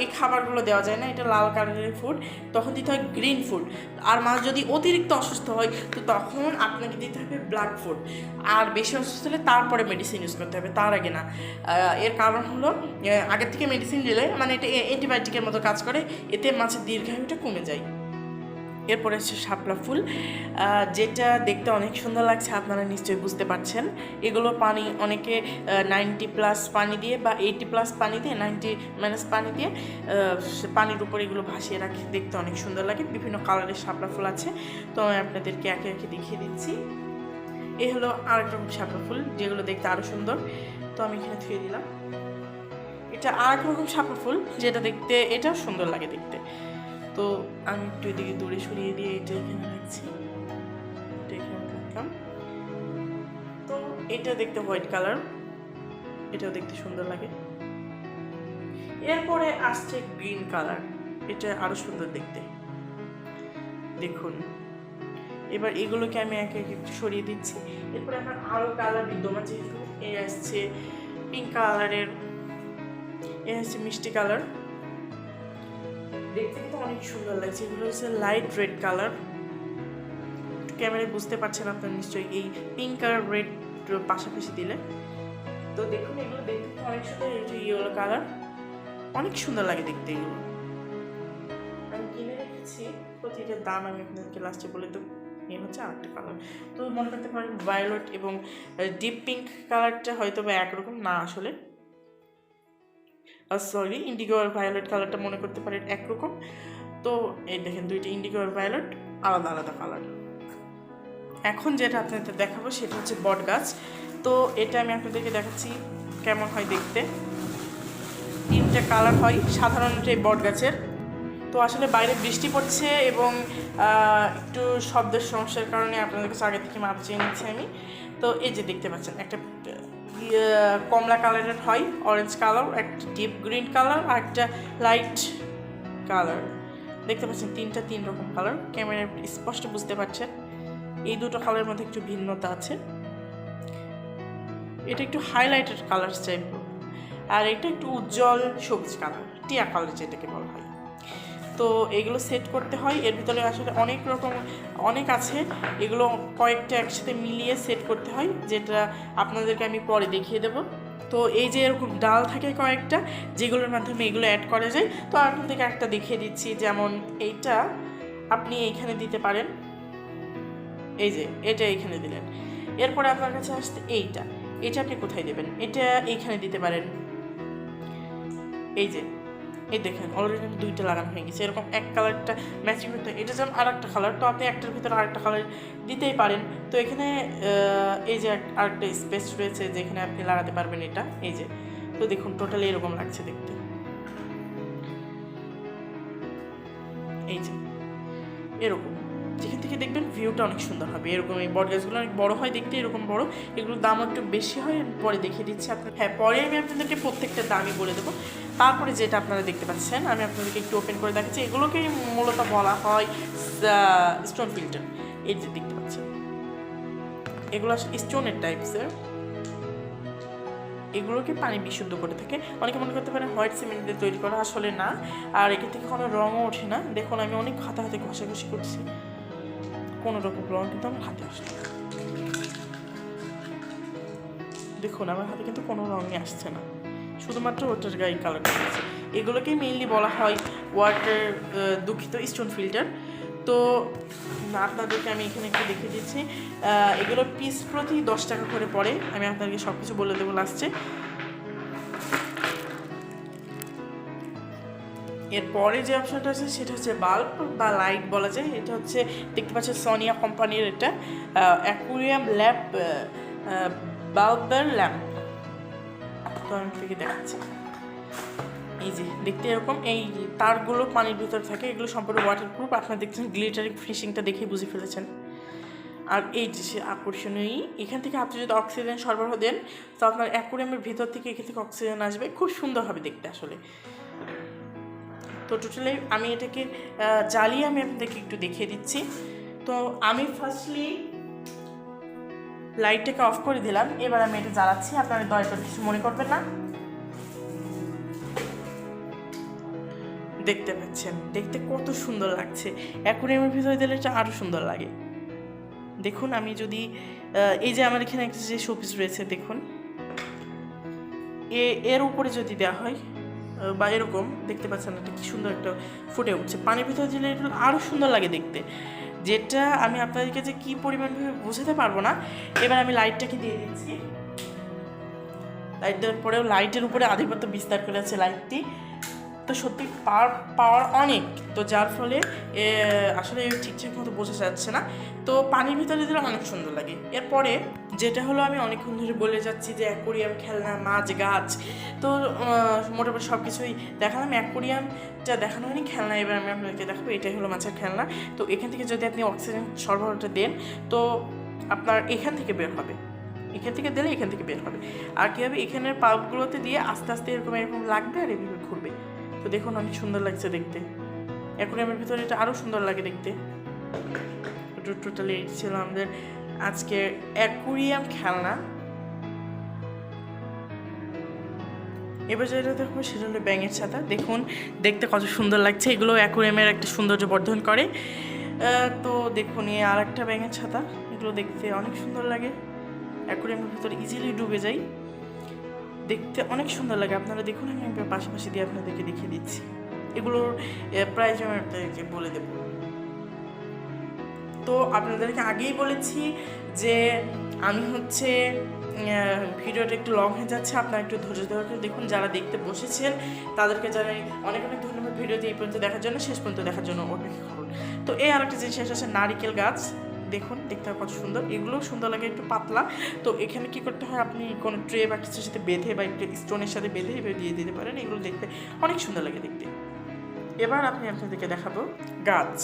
[SPEAKER 1] এই খাবারগুলো দেওয়া যায় না, এটা লাল কালারের ফুড, তখন দিতে হয় গ্রিন ফুড। আর মাছ যদি অতিরিক্ত অসুস্থ হয় তো তখন আপনাকে দিতে হবে ব্ল্যাক ফুড। আর বেশি অসুস্থ হলে তারপরে মেডিসিন ইউজ করতে হবে, তার আগে না। এর কারণ হলো আগের থেকে মেডিসিন দিলে মানে এটা অ্যান্টিবায়োটিকের মতো কাজ করে, এতে মাছের দীর্ঘায়ুটা কমে যায়। এরপরে হচ্ছে শাপলা ফুল, যেটা দেখতে অনেক সুন্দর লাগছে, আপনারা নিশ্চয়ই বুঝতে পারছেন। এগুলো পানি অনেকে 90+ পানি দিয়ে বা 80+ পানি দিয়ে, 90- পানি দিয়ে পানির উপর এগুলো ভাসিয়ে রাখে, দেখতে অনেক সুন্দর লাগে। বিভিন্ন কালারের শাপলা ফুল আছে, তো আমি আপনাদেরকে একে একে দেখিয়ে দিচ্ছি। এই হলো আরেকটা শাপলা ফুল, যেগুলো দেখতে আরও সুন্দর। তো আমি এখানে থুয়ে দিলাম। এটা আরেক রকম শাপলা ফুল, যেটা দেখতে এটাও সুন্দর লাগে দেখতে। তো আমি একটু এদিকে দূরে সরিয়ে দিয়ে এটা এখানে রাখছি, এটা এখানে রাখলাম। তো এটা দেখতে হোয়াইট কালার, এটাও দেখতে সুন্দর লাগে। এরপরে আসছে গ্রিন কালার, এটা আরো সুন্দর দেখতে, দেখুন। এবার এগুলোকে আমি একে একে একটু সরিয়ে দিচ্ছি। এরপরে আমার আরো কালার বিদ্যমান, যেহেতু এই আসছে পিঙ্ক কালারের, এই আসছে মিষ্টি কালার, দেখতে কিন্তু অনেক সুন্দর লাগছে। এগুলো হচ্ছে লাইট রেড কালার, ক্যামেরায় বুঝতে পারছেন আপনারা নিশ্চয়ই, এই পিঙ্ক আর রেড পাশাপাশি দিলে। তো দেখুন এগুলো দেখতে অনেক সুন্দর। এটা ইয়েলো কালার, অনেক সুন্দর লাগে দেখতে এগুলো। আমি কিনে রেখেছি, প্রতিটার দাম আমি আপনাদেরকে লাস্টে বলে দেবো। এই হচ্ছে আরেকটা কালার। তো মনে করতে পারেন ভায়োলেট এবং ডিপ পিঙ্ক কালারটা হয়তো বা একরকম না, আসলে সরি, ইন্ডিগো আর ভায়োলেট কালারটা মনে করতে পারেন একরকম। তো এই দেখেন দুইটা ইন্ডিগো আর ভায়োলেট আলাদা আলাদা কালার। এখন যেটা আপনাদের দেখাবো সেটা হচ্ছে বট গাছ। তো এটা আমি আপনাদেরকে দেখাচ্ছি কেমন হয় দেখতে। 3টে কালার হয় সাধারণত এই বট গাছের। তো আসলে বাইরে বৃষ্টি পড়ছে এবং একটু শব্দের সমস্যার কারণে আপনাদের কাছে আগে থেকে মাপ চেয়ে নিচ্ছি আমি। তো এই যে দেখতে পাচ্ছেন একটা কমলা কালারের হয়, অরেঞ্জ কালার, একটা ডিপ গ্রিন কালার আর একটা লাইট কালার। দেখতে পাচ্ছেন তিন রকম কালার, ক্যামেরায় স্পষ্ট বুঝতে পারছেন। এই দুটো কালারের মধ্যে একটু ভিন্নতা আছে। এটা একটু হাইলাইটেড কালার টাইপ, আর এটা একটু উজ্জ্বল সবুজ কালার, টিয়া কালার যেটাকে বলা হয়। তো এগুলো সেট করতে হয়। এর ভিতরে আসলে অনেক আছে, এগুলো কয়েকটা একসাথে মিলিয়ে সেট করতে হয়, যেটা আপনাদেরকে আমি পরে দেখিয়ে দেব। তো এই যে এরকম ডাল থাকে কয়েকটা, যেগুলোর মাধ্যমে এগুলো অ্যাড করা যায়। তো আপনাদেরকে একটা দেখিয়ে দিচ্ছি, যেমন এইটা আপনি এইখানে দিতে পারেন, এই যে এটা এইখানে দিলেন। এরপরে আপনার কাছে আসতে এটা আপনি কোথায় দেবেন, এটা এইখানে দিতে পারেন। এই যে এই দেখেন অলরেডি দুইটা লাগানো হয়ে গেছে। এরকম এক কালারটা ম্যাচিং করতে, এটা যেমন আর একটা কালার, তো আপনি একটার ভিতরে আরেকটা কালার দিতেই পারেন। তো এখানে এই যে আরেকটা স্পেস রয়েছে যেখানে আপনি লাগাতে পারবেন এটা, এই যে। তো দেখুন টোটালি এরকম লাগছে দেখতে, এই যে এরকম। যেখান থেকে দেখবেন ভিউটা অনেক সুন্দর হবে। এরকম এই বট গাছগুলো অনেক বড় হয় দেখতে, এরকম বড়। এগুলোর দাম একটু বেশি হয়, পরে দেখিয়ে দিচ্ছি আপনার। হ্যাঁ, পরে আমি আপনাদেরকে প্রত্যেকটা দামই বলে দেবো। তারপরে যেটা আপনারা দেখতে পাচ্ছেন, আমি আপনাদেরকে একটু ওপেন করে দেখাচ্ছি। এগুলোকেই মূলত বলা হয় স্টোন ফিল্টার। এই যে দেখতে পাচ্ছেন, এগুলো আসলে স্টোনের টাইপসের। এগুলোকে পানি বিশুদ্ধ করে থাকে। অনেকে মনে করতে পারে হোয়াইট সিমেন্ট দিয়ে তৈরি করা, আসলে না। আর এখান থেকে কোনো রঙও ওঠে না। দেখুন আমি অনেক হাতে ঘষাঘষি করছি, কোনো রকম রঙ কিন্তু আমার হাতে আসছে। দেখুন আমার হাতে কিন্তু কোনো রঙই আসছে না, শুধুমাত্র ওটার গায়ে কালার করেছে। এগুলোকেই মেইনলি বলা হয় স্টোন ফিল্টার। তো আপনাদেরকে আমি এখানে একটু দেখিয়ে দিচ্ছি। এগুলো পিস প্রতি 10 টাকা করে পড়ে। আমি আপনাদেরকে সব কিছু বলে দেবো লাস্টে। এরপরে যে অপশনটা আছে সেটা হচ্ছে বাল্ব বা লাইট বলা যায়। এটা হচ্ছে দেখতে পাচ্ছেন সোনিয়া কোম্পানির, এটা অ্যাকুরিয়াম ল্যাম্প, বাল্বের ল্যাম্প। তো আমি থেকে দেখাচ্ছি, এই যে দেখতে এরকম। এই তারগুলো পানির ভিতরে থাকে, এগুলো সম্পূর্ণ ওয়াটারপ্রুফ। আপনারা দেখছেন গ্লিটারিং ফিনিশিংটা দেখে বুঝে ফেলেছেন। আর এই যে আকর্ষণীয়, এখান থেকে আপনি যদি অক্সিজেন সরবরাহ দেন, তো আপনার অ্যাকুরিয়ামের ভিতর থেকে এখান থেকে অক্সিজেন আসবে, খুব সুন্দর হবে দেখতে আসলে। তো টোটালি আমি এটাকে জ্বালিয়ে আমি আপনাদেরকে একটু দেখিয়ে দিচ্ছি। তো আমি ফার্স্টলি লাইটটাকে অফ করে দিলাম, এবার আমি এটা জ্বালাচ্ছি। আপনারা দয়া করে কিছু মনে করবেন না। দেখতে পাচ্ছেন দেখতে কত সুন্দর লাগছে। অ্যাকুরিয়ামের ভিতরে দিলে এটা আরও সুন্দর লাগে। দেখুন আমি যদি এই যে আমার এখানে একটা যে শোপিস রয়েছে, দেখুন এর উপরে যদি দেওয়া হয় বা এরকম, দেখতে পাচ্ছেন এটা কি সুন্দর একটা ফুটে উঠছে। পানির ভিতরে দিলে এটা আরও সুন্দর লাগে দেখতে, যেটা আমি আপনাদেরকে যে কী পরিমাণভাবে বোঝাতে পারবো না। এবার আমি লাইটটাকে দিয়ে দিচ্ছি। লাইট দেওয়ার পরেও লাইটের উপরে আধিপত্য বিস্তার করে আছে লাইটটি। তো সত্যি পাওয়ার অনেক, তো যার ফলে আসলে ঠিকঠাক মতো বোঝা যাচ্ছে না। তো পানির ভিতরে দিলে অনেক সুন্দর লাগে। এরপরে যেটা হলো, আমি অনেকক্ষণ ধরে বলে যাচ্ছি যে অ্যাকুরিয়াম, খেলনা, মাছ, গাছ, তো মোটামুটি সব কিছুই দেখালাম। অ্যাকুরিয়ামটা দেখানো হয়নি, খেলনা এবার আমি আপনাদেরকে দেখাবো। এটাই হলো মাছের খেলনা। তো এখান থেকে যদি আপনি অক্সিজেন সরবরাহটা দেন, তো আপনার এখান থেকে বের হবে, এখান থেকে দিলে এখান থেকে বের হবে। আর কী হবে, এখানের পাল্পগুলোতে দিয়ে আস্তে আস্তে এরকম লাগবে আর এভাবে ঘুরবে। তো দেখুন অনেক সুন্দর লাগছে দেখতে। অ্যাকুরিয়ামের ভিতরে এটা আরও সুন্দর লাগে দেখতে। টোটালি ছিল আমাদের আজকে অ্যাকুরিয়াম খেলনা। এবার যেটা দেখবো সেটা হলো ব্যাঙের ছাতা। দেখুন দেখতে কত সুন্দর লাগছে। এগুলো অ্যাকুরিয়ামের একটা সৌন্দর্য বর্ধন করে। তো দেখুন এই আর একটা ব্যাঙের ছাতা, এগুলো দেখতে অনেক সুন্দর লাগে। অ্যাকুরিয়ামের ভিতরে ইজিলি ডুবে যায়, দেখতে অনেক সুন্দর লাগে। আপনারা দেখুন, আমি পাশাপাশি দিয়ে আপনাদেরকে দেখিয়ে দিচ্ছি। এগুলোর প্রাইস আমি আপনাদেরকে বলে দেব। তো আপনাদেরকে আগেই বলেছি যে আমি হচ্ছে ভিডিওটা একটু লং হয়ে যাচ্ছে, আপনারা একটু ধৈর্য ধরে দেখুন। যারা দেখতে বসেছেন তাদেরকে জানাই অনেক অনেক ধন্যবাদ ভিডিওটি এই পর্যন্ত দেখার জন্য, শেষ পর্যন্ত দেখার জন্য অপেক্ষা করুন। তো এই আরেকটা জিনিস আছে নারিকেল গাছ, দেখুন দেখতে কত সুন্দর। এগুলোও সুন্দর লাগে, একটু পাতলা। তো এখানে কি করতে হয়, আপনি কোনো ট্রে বা কিছুর সাথে বেঁধে বা একটু স্টোনের সাথে বেঁধে এভাবে দিয়ে দিতে পারেন। এগুলো দেখতে অনেক সুন্দর লাগে দেখতে। এবার আপনাদেরকে দেখাবো গাছ।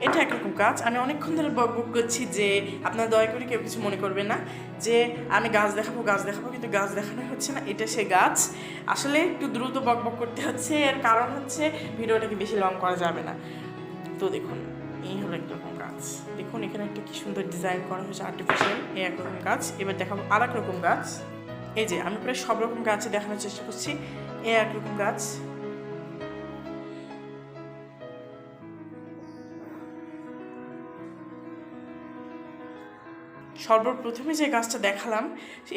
[SPEAKER 1] এটা একরকম গাছ। আমি অনেকক্ষণ ধরে বকবক করছি যে আপনারা দয়া করে কেউ কিছু মনে করবেন না যে আমি গাছ দেখাবো কিন্তু গাছ দেখানো হচ্ছে না। এটা সে গাছ। আসলে একটু দ্রুত বকবক করতে হচ্ছে, এর কারণ হচ্ছে ভিডিওটাকে বেশি লং করা যাবে না। তো দেখুন, এই হলো একরকম গাছ। দেখুন এখানে একটা কি সুন্দর ডিজাইন করা হয়েছে আর্টিফিশিয়াল। এই একরকম গাছ। এবার দেখাবো আর এক রকম গাছ। এই যে আমি প্রায় সব রকম গাছে দেখানোর চেষ্টা করছি। এই একরকম গাছ। সর্বপ্রথমে যে গাছটা দেখালাম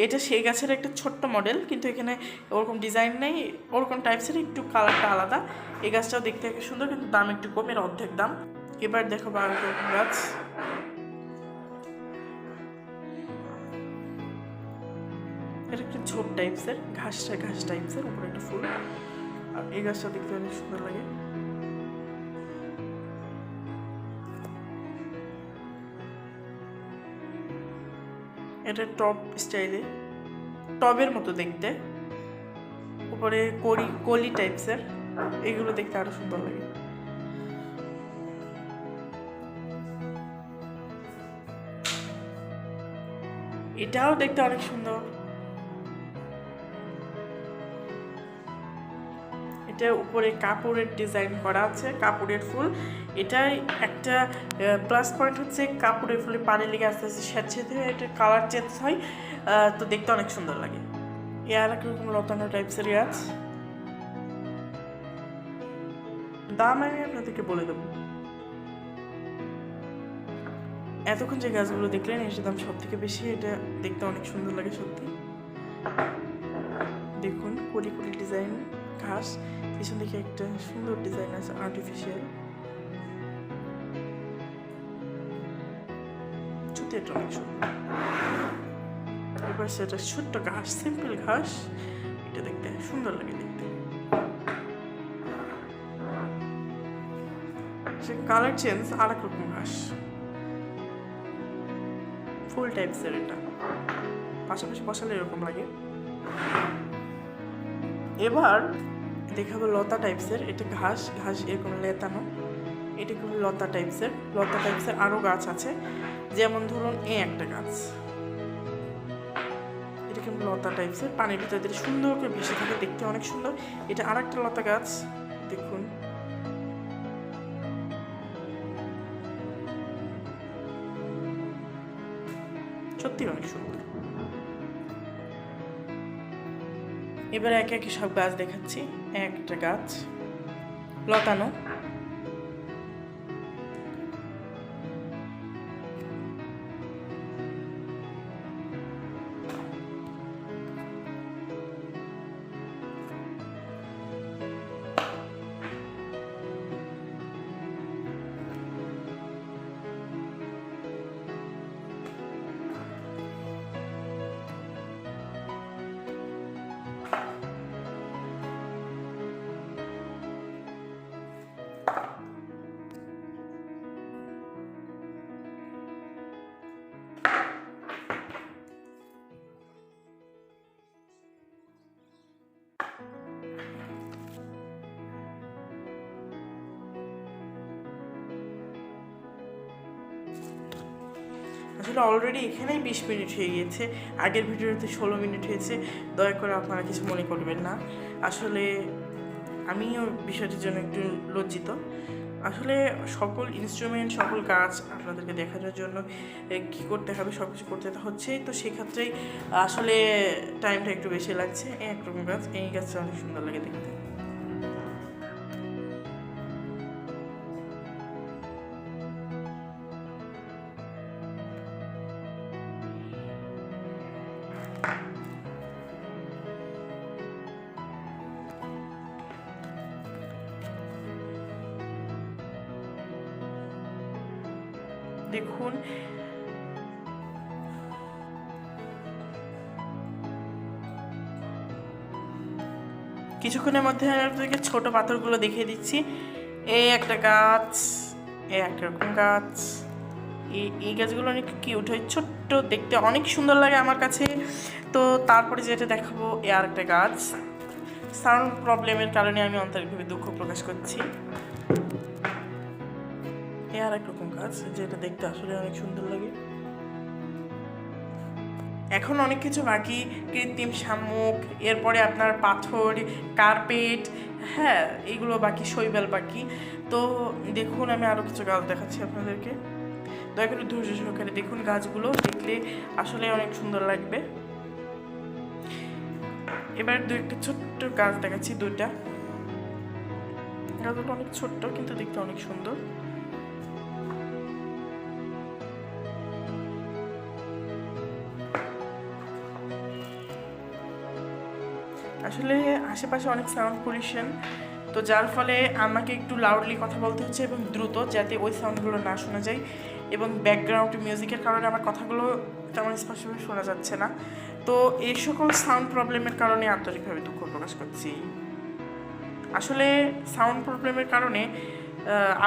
[SPEAKER 1] এটা সেই গাছের একটা ছোট্ট মডেল, কিন্তু এখানে ওরকম ডিজাইন নেই, ওরকম টাইপসের, একটু কালারটা আলাদা। এই গাছটাও দেখতে একটু সুন্দর, কিন্তু দাম একটু কম, এর অর্ধেক দাম। এবার দেখো আর রকম গাছ। এটা একটা ঝোপ টাইপসের, ঘাস টাইপসের, উপরে একটা ফুল। আর এই গাছটা দেখতে অনেক সুন্দর লাগে। এটা টপ স্টাইলে, টবের মতো দেখতে, উপরে কলি টাইপসের। এগুলো দেখতে আরো সুন্দর লাগে। এটাও দেখতে অনেক সুন্দর। এটা উপরে কাপড়ের ডিজাইন করা আছে, কাপড়ের ফুল। এটাই একটা প্লাস পয়েন্ট হচ্ছে কাপড়ের ফুলে পানি লেগে আস্তে আস্তে স্যাঁতসেঁতে হয়ে এটা কালার চেঞ্জ হয়, তো দেখতে অনেক সুন্দর লাগে। এ আর এক রকম লতানো টাইপসের গাছ। দাম আমি আপনাদেরকে বলে দেবো। এতক্ষণ যে গাছগুলো দেখলেন এটার দাম সব থেকে বেশি। এটা দেখতে অনেক সুন্দর লাগে সত্যি। দেখুন কলি ডিজাইন ঘাস, পিছন দিকে একটা সুন্দর ডিজাইন আছে আর্টিফিশিয়াল। সত্যি এটা অনেক সুন্দর। এবার সেটা ছোট্ট ঘাস, সিম্পল ঘাস, এটা দেখতে সুন্দর লাগে দেখতে। সে কালার চেঞ্জ, আর এক রকম ঘাস, ফুল টাইপসের। এটা পাশাপাশি বসালে এরকম লাগে। এবার দেখাবো লতা টাইপসের। এটা ঘাস এরকম লেতানো। এটা খুব লতা টাইপসের আরও গাছ আছে। যেমন ধরুন এই একটা গাছ, এটা কেমন লতা টাইপসের, পানির ভিতরে দিলে সুন্দর করে ভেসে থাকে, দেখতে অনেক সুন্দর। এটা আর একটা লতা গাছ, দেখুন। সত্যি অনেক সুন্দর। এবার একে একে সব গাছ দেখাচ্ছি। একটা গাছ লতানো, আসলে অলরেডি এখানেই 20 মিনিট হয়ে গিয়েছে। আগের ভিডিওতে 16 মিনিট হয়েছে। দয়া করে আপনারা কিছু মনে করবেন না। আসলে আমিও বিষয়টির জন্য একটু লজ্জিত। আসলে সকল ইনস্ট্রুমেন্ট, সকল কাজ আপনাদেরকে দেখানোর জন্য কী করতে হবে সব কিছু করতে হচ্ছেই, তো সেক্ষেত্রেই আসলে টাইমটা একটু বেশি লাগছে। একরকম গাছ, এই গাছটা অনেক সুন্দর লাগে দেখতে। দেখুন কিছুক্ষণের মধ্যে আপনাদেরকে ছোট পাথরগুলো দেখিয়ে দিচ্ছি। এই একটা গাছ, এই একটা রকম গাছ। এই গাছগুলো অনেক কিউট হয়, ছোট্ট, দেখতে অনেক সুন্দর লাগে আমার কাছে। তো তারপরে যেটা দেখাবো এই আর একটা গাছ। সাউন্ড প্রবলেমের কারণে আমি আন্তরিকভাবে দুঃখ প্রকাশ করছি। এ আর একরকম গাছ, যেটা দেখতে আসলে অনেক সুন্দর লাগে। এখন অনেক কিছু বাকি, কৃত্রিম শামুক, এরপরে আপনার পাথর, কার্পেট, হ্যাঁ এইগুলো বাকি, শৈবাল বাকি। তো দেখুন আমি আরও কিছু গাছ দেখাচ্ছি আপনাদেরকে, দয়া করে ধৈর্য সহকারে দেখুন। গাছগুলো দেখলে আসলে অনেক সুন্দর লাগবে। এবার একটা ছোট্ট গাছ দেখাচ্ছি, দুইটা। গাছগুলো অনেক ছোট্ট কিন্তু দেখতে অনেক সুন্দর। আসলে আশেপাশে অনেক সাউন্ড পলিউশন, তো যার ফলে আমাকে একটু লাউডলি কথা বলতে হচ্ছে এবং দ্রুত, যাতে ওই সাউন্ডগুলো না শোনা যায়। এবং ব্যাকগ্রাউন্ড মিউজিকের কারণে আমার কথাগুলো তেমন স্পষ্টভাবে শোনা যাচ্ছে না। তো এই সকল সাউন্ড প্রবলেমের কারণে আন্তরিকভাবে দুঃখ প্রকাশ করছি। আসলে সাউন্ড প্রবলেমের কারণে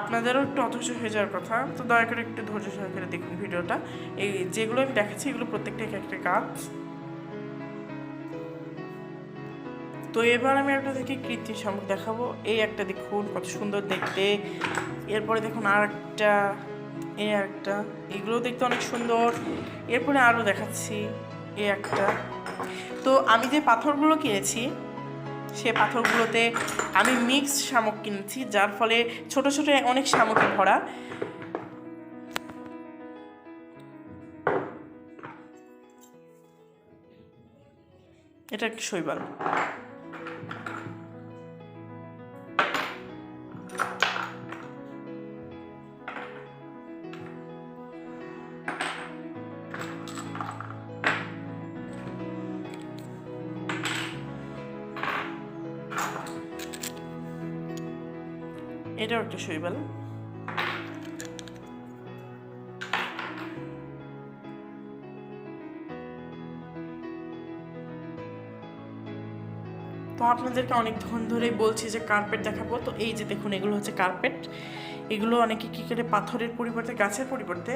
[SPEAKER 1] আপনাদেরও একটু অধৈর্য হয়ে যাওয়ার কথা, তো দয়া করে একটু ধৈর্য সহকারে দেখুন ভিডিওটা। এই যেগুলো আমি দেখাচ্ছি এগুলো প্রত্যেকটা একটা গাছ। তো এবার আমি আপনাদেরকে কৃত্রিম শামুক দেখাবো। এই একটা দেখুন কত সুন্দর দেখতে। এরপরে দেখুন আর একটা, এই একটা, এগুলো দেখতে অনেক সুন্দর। এরপরে আরও দেখাচ্ছি, এই একটা। তো আমি যে পাথরগুলো কিনেছি সে পাথরগুলোতে আমি মিক্সড শামুক কিনেছি, যার ফলে ছোট ছোট অনেক শামুকে ভরা। এটা একটা শৈবাল। এটাও একটা শৈবাল। তো আপনাদেরকে অনেকক্ষণ ধরেই বলছি যে কার্পেট দেখাবো। তো এই যে দেখুন এগুলো হচ্ছে কার্পেট। এগুলো অনেকে কী করে পাথরের পরিবর্তে, গাছের পরিবর্তে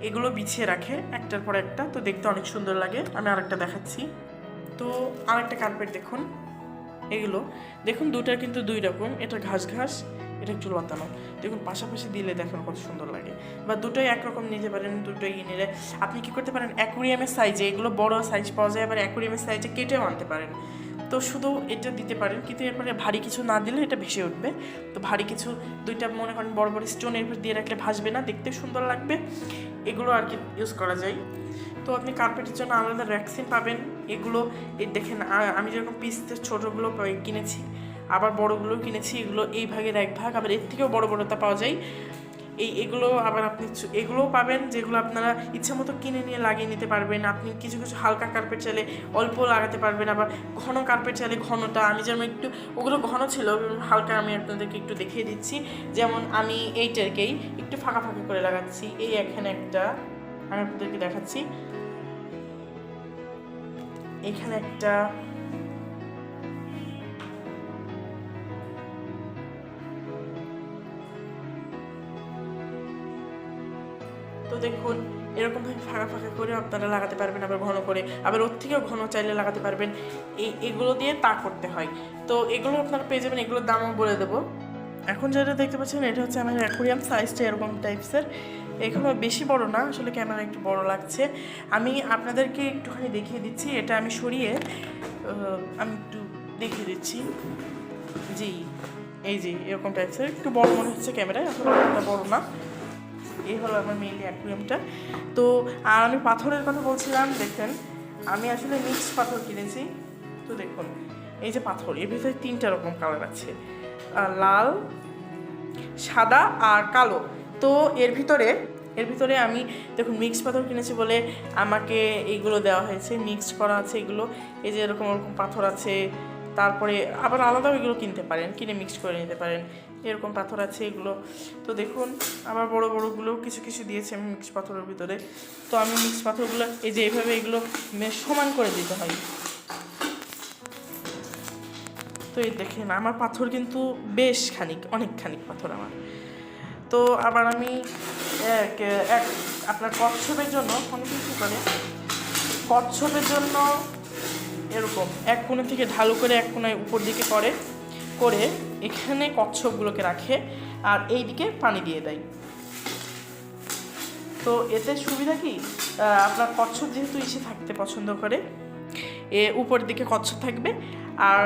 [SPEAKER 1] এগুলো বিছিয়ে রাখে একটার পর একটা, তো দেখতে অনেক সুন্দর লাগে। আমি আরেকটা দেখাচ্ছি। তো আরেকটা কার্পেট দেখুন, এগুলো দেখুন দুটার কিন্তু দুই রকম, এটা ঘাস ঘাস, এটা একটু লতানো। দেখুন পাশাপাশি দিলে দেখুন কত সুন্দর লাগে। বা দুটোই একরকম নিতে পারেন, দুটোই নিলে আপনি কী করতে পারেন, অ্যাকুরিয়ামের সাইজে, এগুলো বড় সাইজ পাওয়া যায়, আবার অ্যাকুরিয়ামের সাইজে কেটেও আনতে পারেন। তো শুধু এটা দিতে পারেন, কিন্তু এরপরে ভারী কিছু না দিলে এটা ভেসে উঠবে। তো ভারী কিছু দুইটা মনে করেন বড় বড় স্টোনের উপর দিয়ে রাখলে ভাসবে না, দেখতে সুন্দর লাগবে। এগুলো আর কি ইউজ করা যায়। তো আপনি কার্পেটের জন্য আলাদা ভ্যাকসিন পাবেন। এগুলো এই দেখেন, আমি যেরকম পিসের ছোটোগুলো কিনেছি, আবার বড়গুলো কিনেছি। এগুলো এই ভাগের এক ভাগ, আবার এর থেকেও বড় বড়টা পাওয়া যায়। এগুলো আবার আপনি এগুলোও পাবেন, যেগুলো আপনারা ইচ্ছা মতো কিনে নিয়ে লাগিয়ে নিতে পারবেন। আপনি কিছু কিছু হালকা কার্পেট চাইলে অল্প লাগাতে পারবেন, আবার ঘন কার্পেট চাইলে ঘনটা। আমি যেমন একটু ওগুলো ঘন ছিল, হালকা আমি আপনাদেরকে একটু দেখিয়ে দিচ্ছি। যেমন আমি এইটাকেই একটু ফাঁকা ফাঁকা করে লাগাচ্ছি। এই এখানে একটা আমি আপনাদেরকে দেখাচ্ছি, এখানে একটা, তো দেখুন এরকমভাবে ফাঁকা ফাঁকা করে আপনারা লাগাতে পারবেন, আবার ঘন করে, আবার ওর থেকেও ঘন চাইলে লাগাতে পারবেন। এগুলো দিয়ে তা করতে হয়। তো এগুলো আপনারা পেয়ে যাবেন, এগুলোর দামও বলে দেবো। এখন যেটা দেখতে পাচ্ছেন এটা হচ্ছে আমার অ্যাকুরিয়াম সাইজটা এরকম টাইপসের। এগুলো বেশি বড় না, আসলে ক্যামেরা একটু বড় লাগছে। আমি আপনাদেরকে একটুখানি দেখিয়ে দিচ্ছি, এটা আমি সরিয়ে আমি একটু দেখিয়ে দিচ্ছি। জি, এই যে এরকম টাইপসের, একটু বড় মনে হচ্ছে ক্যামেরায়, আসলে এটা বড় না। এই হলো আমার মেইনলি অ্যাকুরিয়ামটা। তো আর আমি পাথরের কথা বলছিলাম, দেখেন আমি আসলে মিক্সড পাথর কিনেছি। তো দেখুন এই যে পাথর, এর ভিতরে 3টা রকম কালার আছে, লাল, সাদা আর কালো। তো এর ভিতরে আমি দেখুন মিক্সড পাথর কিনেছি বলে আমাকে এইগুলো দেওয়া হয়েছে, মিক্সড করা আছে এগুলো। এই যে এরকম ওরকম পাথর আছে, তারপরে আবার আলাদাও এগুলো কিনতে পারেন, কিনে মিক্সড করে নিতে পারেন। এরকম পাথর আছে এগুলো। তো দেখুন আবার বড় বড়গুলোও কিছু কিছু দিয়েছে আমি মিক্সড পাথরের ভিতরে। তো আমি মিক্সড পাথরগুলো এই যে এইভাবে এগুলো সমান করে দিতে হয়। তো এই দেখেন আমার পাথর কিন্তু বেশ অনেক খানিক পাথর আমার। তো আবার আমি আপনার কচ্ছপের জন্য অনেক কিছু করে, কচ্ছপের জন্য এরকম এক কোণে থেকে ঢালু করে এক কোণায় উপর দিকে করে এখানে কচ্ছপগুলোকে রাখে, আর এই দিকে পানি দিয়ে দেয়। তো এতে সুবিধা কি, আপনার কচ্ছপ যেহেতু ইসে থাকতে পছন্দ করে, উপরের দিকে কচ্ছপ থাকবে, আর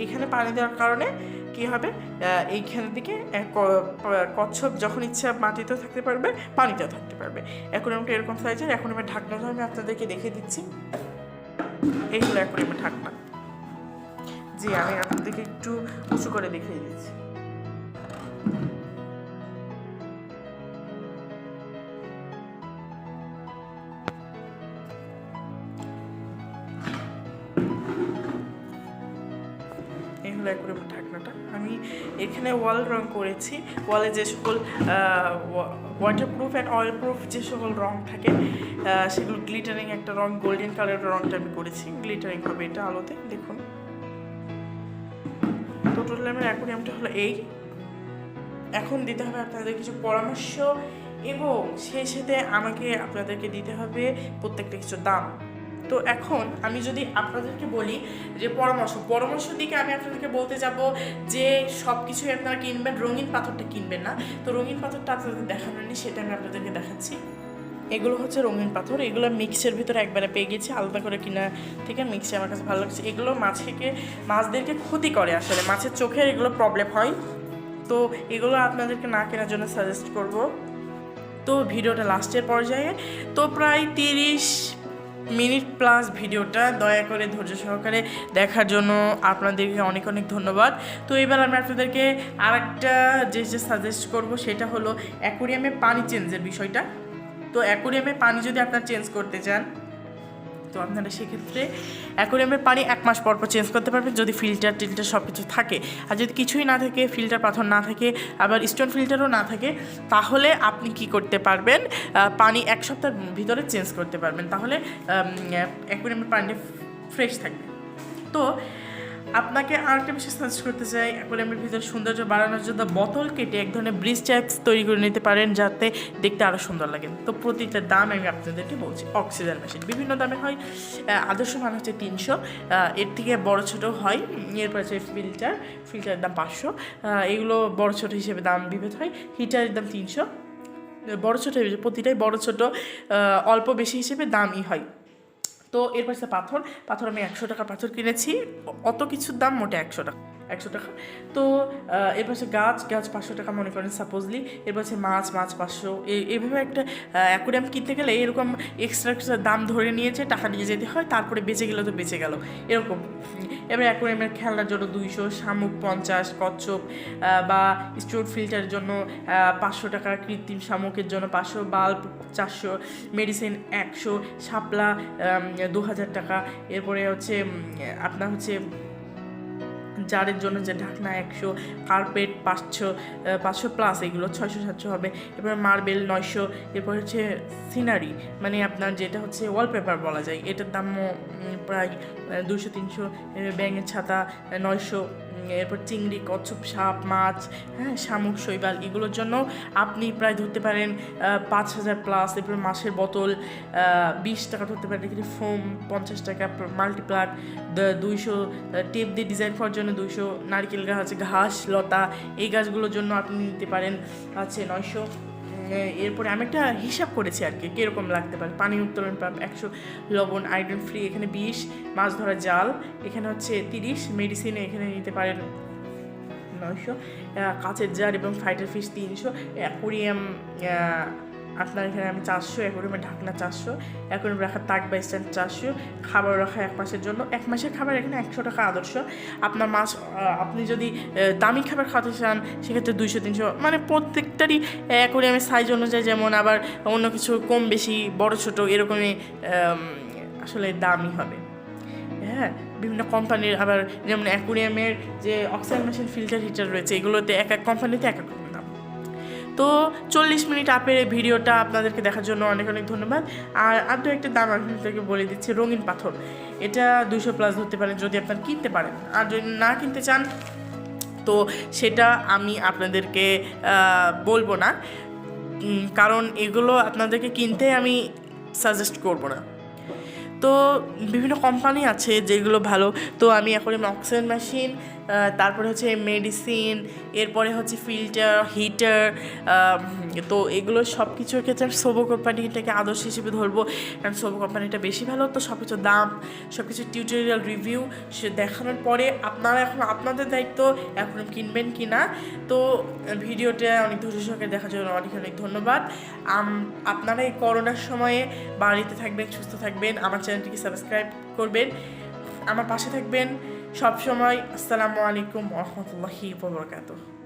[SPEAKER 1] এখানে পানি দেওয়ার কারণে কি হবে, এইখানের দিকে কচ্ছপ যখন ইচ্ছা মাটিতেও থাকতে পারবে, পানিতেও থাকতে পারবে। অ্যাকোয়ারিয়ামটা এরকম সাইজের। অ্যাকোয়ারিয়ামের ঢাকনাটা আমি আপনাদেরকে দেখিয়ে দিচ্ছি। এই হলো অ্যাকোয়ারিয়ামের ঢাকনা। জি, আমি আপনাদেরকে একটু উঁচু করে দেখিয়ে দিচ্ছি। এই হলো অ্যাকোয়ারিয়ামের ঢাকনাটা। আমি এখানে ওয়াল রং করেছি। ওয়ালে যে সকল ওয়াটারপ্রুফ অ্যান্ড অয়েল প্রুফ যে সকল রং থাকে, সেগুলো গ্লিটারিং একটা রং, গোল্ডেন কালারের রংটা আমি করেছি। গ্লিটারিং হবে এটা আলোতে, দেখুন। তো টোটাল আমার অ্যাকোয়ারিয়ামটা হলো এই। এখন দিতে হবে আপনাদের কিছু পরামর্শ, এবং সেই সাথে আমাকে আপনাদেরকে দিতে হবে প্রত্যেকটা কিছু দাম। তো এখন আমি যদি আপনাদেরকে বলি যে পরামর্শ দিকে আমি আপনাদেরকে বলতে যাব যে সব কিছুই আপনারা কিনবেন, রঙিন পাথরটা কিনবেন না। তো রঙিন পাথরটা আপনাদের দেখানো নেই, সেটা আমি আপনাদেরকে দেখাচ্ছি। এগুলো হচ্ছে রঙিন পাথর। এগুলো মিক্সের ভিতরে একবারে পেয়ে গেছি, আলাদা করে কিনা থেকে মিক্সে আমার কাছে ভালো লাগছে। এগুলো মাছদেরকে ক্ষতি করে, আসলে মাছের চোখের এগুলো প্রবলেম হয়। তো এগুলো আপনাদেরকে না কেনার জন্য সাজেস্ট করব। তো ভিডিওটা লাস্টের পর্যায়ে, তো প্রায় 30 মিনিট প্লাস ভিডিওটা দয়া করে ধৈর্য সহকারে দেখার জন্য আপনাদেরকে অনেক অনেক ধন্যবাদ। তো এবার আমি আপনাদেরকে আরেকটা যে সাজেস্ট করব, সেটা হলো অ্যাকোয়ারিয়ামে পানি চেঞ্জের বিষয়টা। তো অ্যাকোয়ারিয়ামে পানি যদি আপনারা চেঞ্জ করতে চান, তো আপনারা সেক্ষেত্রে অ্যাকোয়ারিয়ামের পানি 1 মাস পর চেঞ্জ করতে পারবেন, যদি ফিল্টার টিল্টার সব কিছু থাকে। আর যদি কিছুই না থাকে, ফিল্টার পাথর না থাকে, আবার স্টোন ফিল্টারও না থাকে, তাহলে আপনি কি করতে পারবেন, পানি 1 সপ্তাহের ভিতরে চেঞ্জ করতে পারবেন। তাহলে অ্যাকোয়ারিয়ামের পানিটা ফ্রেশ থাকবে। তো আপনাকে আরেকটা বিষয় সাজেস্ট করতে চাই, অ্যাকোয়ারিয়ামের ভিতরে সৌন্দর্য বাড়ানোর জন্য বোতল কেটে এক ধরনের ব্রিজ টাইপস তৈরি করে নিতে পারেন, যাতে দেখতে আরও সুন্দর লাগে। তো প্রতিটা দাম আমি আপনাদেরকে বলছি। অক্সিজেন মেশিন বিভিন্ন দামে হয়, আদর্শ মান হচ্ছে 300, এর থেকে বড় ছোটো হয়। এরপর হচ্ছে ফিল্টারের দাম 500, এগুলো বড় ছোটো হিসেবে দাম বিভেদ হয়। হিটারের দাম 300, বড় ছোটো প্রতিটাই বড় ছোটো অল্প বেশি হিসেবে দামই হয়। তো এরপর হচ্ছে পাথর আমি 100 টাকা পাথর কিনেছি, অত কিছুর দাম মোটে 100 টাকা। তো এরপর হচ্ছে গাছ 500 টাকা মনে করেন সাপোজলি। এরপর হচ্ছে মাছ 500। এইভাবে একটা অ্যাকোয়ারিয়াম কিনতে গেলে এরকম এক্সট্রা দাম ধরে নিয়েছে, টাকা নিয়ে যেতে হয়, তারপরে বেঁচে গেলে তো বেঁচে গেল এরকম। এবার অ্যাকোয়ারিয়ামের খেলনার জন্য 200, শামুক 50, কচ্ছপ বা স্টোর ফিল্টারের জন্য 500 টাকা, কৃত্রিম শামুকের জন্য 500, বাল্ব 400, মেডিসিন 100, শাপলা 2000 টাকা। এরপরে হচ্ছে আপনার হচ্ছে জারের জন্য যে ঢাকনা 100, কার্পেট 500 প্লাস, এগুলো 600-700 হবে। এরপর মার্বেল 900। এরপর হচ্ছে সিনারি, মানে আপনার যেটা হচ্ছে ওয়ালপেপার বলা যায়, এটার দামও প্রায় 200-300। ব্যাঙের ছাতা 900। এরপর চিংড়ি, কচ্ছপ, সাপ, মাছ, হ্যাঁ, শামুক, শৈবাল, এগুলোর জন্য আপনি প্রায় ধরতে পারেন 5000 প্লাস। এরপর মাছের বোতল 20 টাকা ধরতে পারেন। এখানে ফোম 50 টাকা, মাল্টিপ্লাক 200, টেপ দিয়ে ডিজাইন করার জন্য 200, নারকেল ঘাস লতা, এই গাছগুলোর জন্য আপনি নিতে পারেন আছে 900। এরপরে আমি একটা হিসাব করেছি আর কি কীরকম লাগতে পারে। পানি উত্তোলন পাম্প 100, লবণ আয়রন ফ্রি এখানে 20, মাছ ধরা জাল এখানে হচ্ছে 30, মেডিসিন এখানে নিতে পারেন 900, কাঁচের জার এবং ফাইটার ফিশ 300, অ্যাকোয়ারিয়াম আপনার এখানে আমি 400, অ্যাকোয়ারিয়ামের ঢাকনা 400, অ্যাকোয়ারিয়াম রাখার তাক বা স্ট্যান্ড 400, খাবার রাখা 1 মাসের জন্য। 1 মাসের খাবার এখানে 100 টাকা আদর্শ। আপনার মাছ আপনি যদি দামি খাবার খাওয়াতে চান সেক্ষেত্রে 200-300, মানে প্রত্যেকটারই অ্যাকোয়ারিয়ামের সাইজ অনুযায়ী, যেমন আবার অন্য কিছু কম বেশি বড় ছোট এরকমই আসলে দামই হবে। হ্যাঁ, বিভিন্ন কোম্পানির আবার যেমন অ্যাকোয়ারিয়ামের যে অক্সিজেন মেশিন, ফিল্টার, হিটার রয়েছে, এগুলোতে এক এক কোম্পানিতে এক এক রকম দাম। তো 40 মিনিট আপের এই ভিডিওটা আপনাদেরকে দেখার জন্য অনেক অনেক ধন্যবাদ। আর আরও একটা দাম আপনাদেরকে বলে দিচ্ছি, রঙিন পাথর এটা 200 প্লাস ধরতে পারেন যদি আপনারা কিনতে পারেন। আর যদি না কিনতে চান তো সেটা আমি আপনাদেরকে বলবো না, কারণ এগুলো আপনাদেরকে কিনতে আমি সাজেস্ট করব না। তো বিভিন্ন কোম্পানি আছে যেগুলো ভালো। তো আমি এখন অক্সিজেন মেশিন তারপরে হচ্ছে মেডিসিন, এরপরে হচ্ছে ফিল্টার, হিটার। তো এগুলো সব কিছুর ক্ষেত্রে আমি সোবো কোম্পানিটাকে আদর্শ হিসেবে ধরবো, কারণ সোবো কোম্পানিটা বেশি ভালো। তো সব কিছুর দাম, সব কিছু টিউটোরিয়াল রিভিউ সে দেখানোর পরে আপনারা এখন আপনাদের দায়িত্ব এখন কিনবেন কি না। তো ভিডিওটা অনেক ধৈর্য সহকারে দেখার জন্য অনেক অনেক ধন্যবাদ। আপনারা এই করোনার সময়ে বাড়িতে থাকবেন, সুস্থ থাকবেন, আমার চ্যানেলটিকে সাবস্ক্রাইব করবেন, আমার পাশে থাকবেন সব সময়। আসসালামু আলাইকুম ওয়া রাহমাতুল্লাহি ওয়া বারাকাতুহু।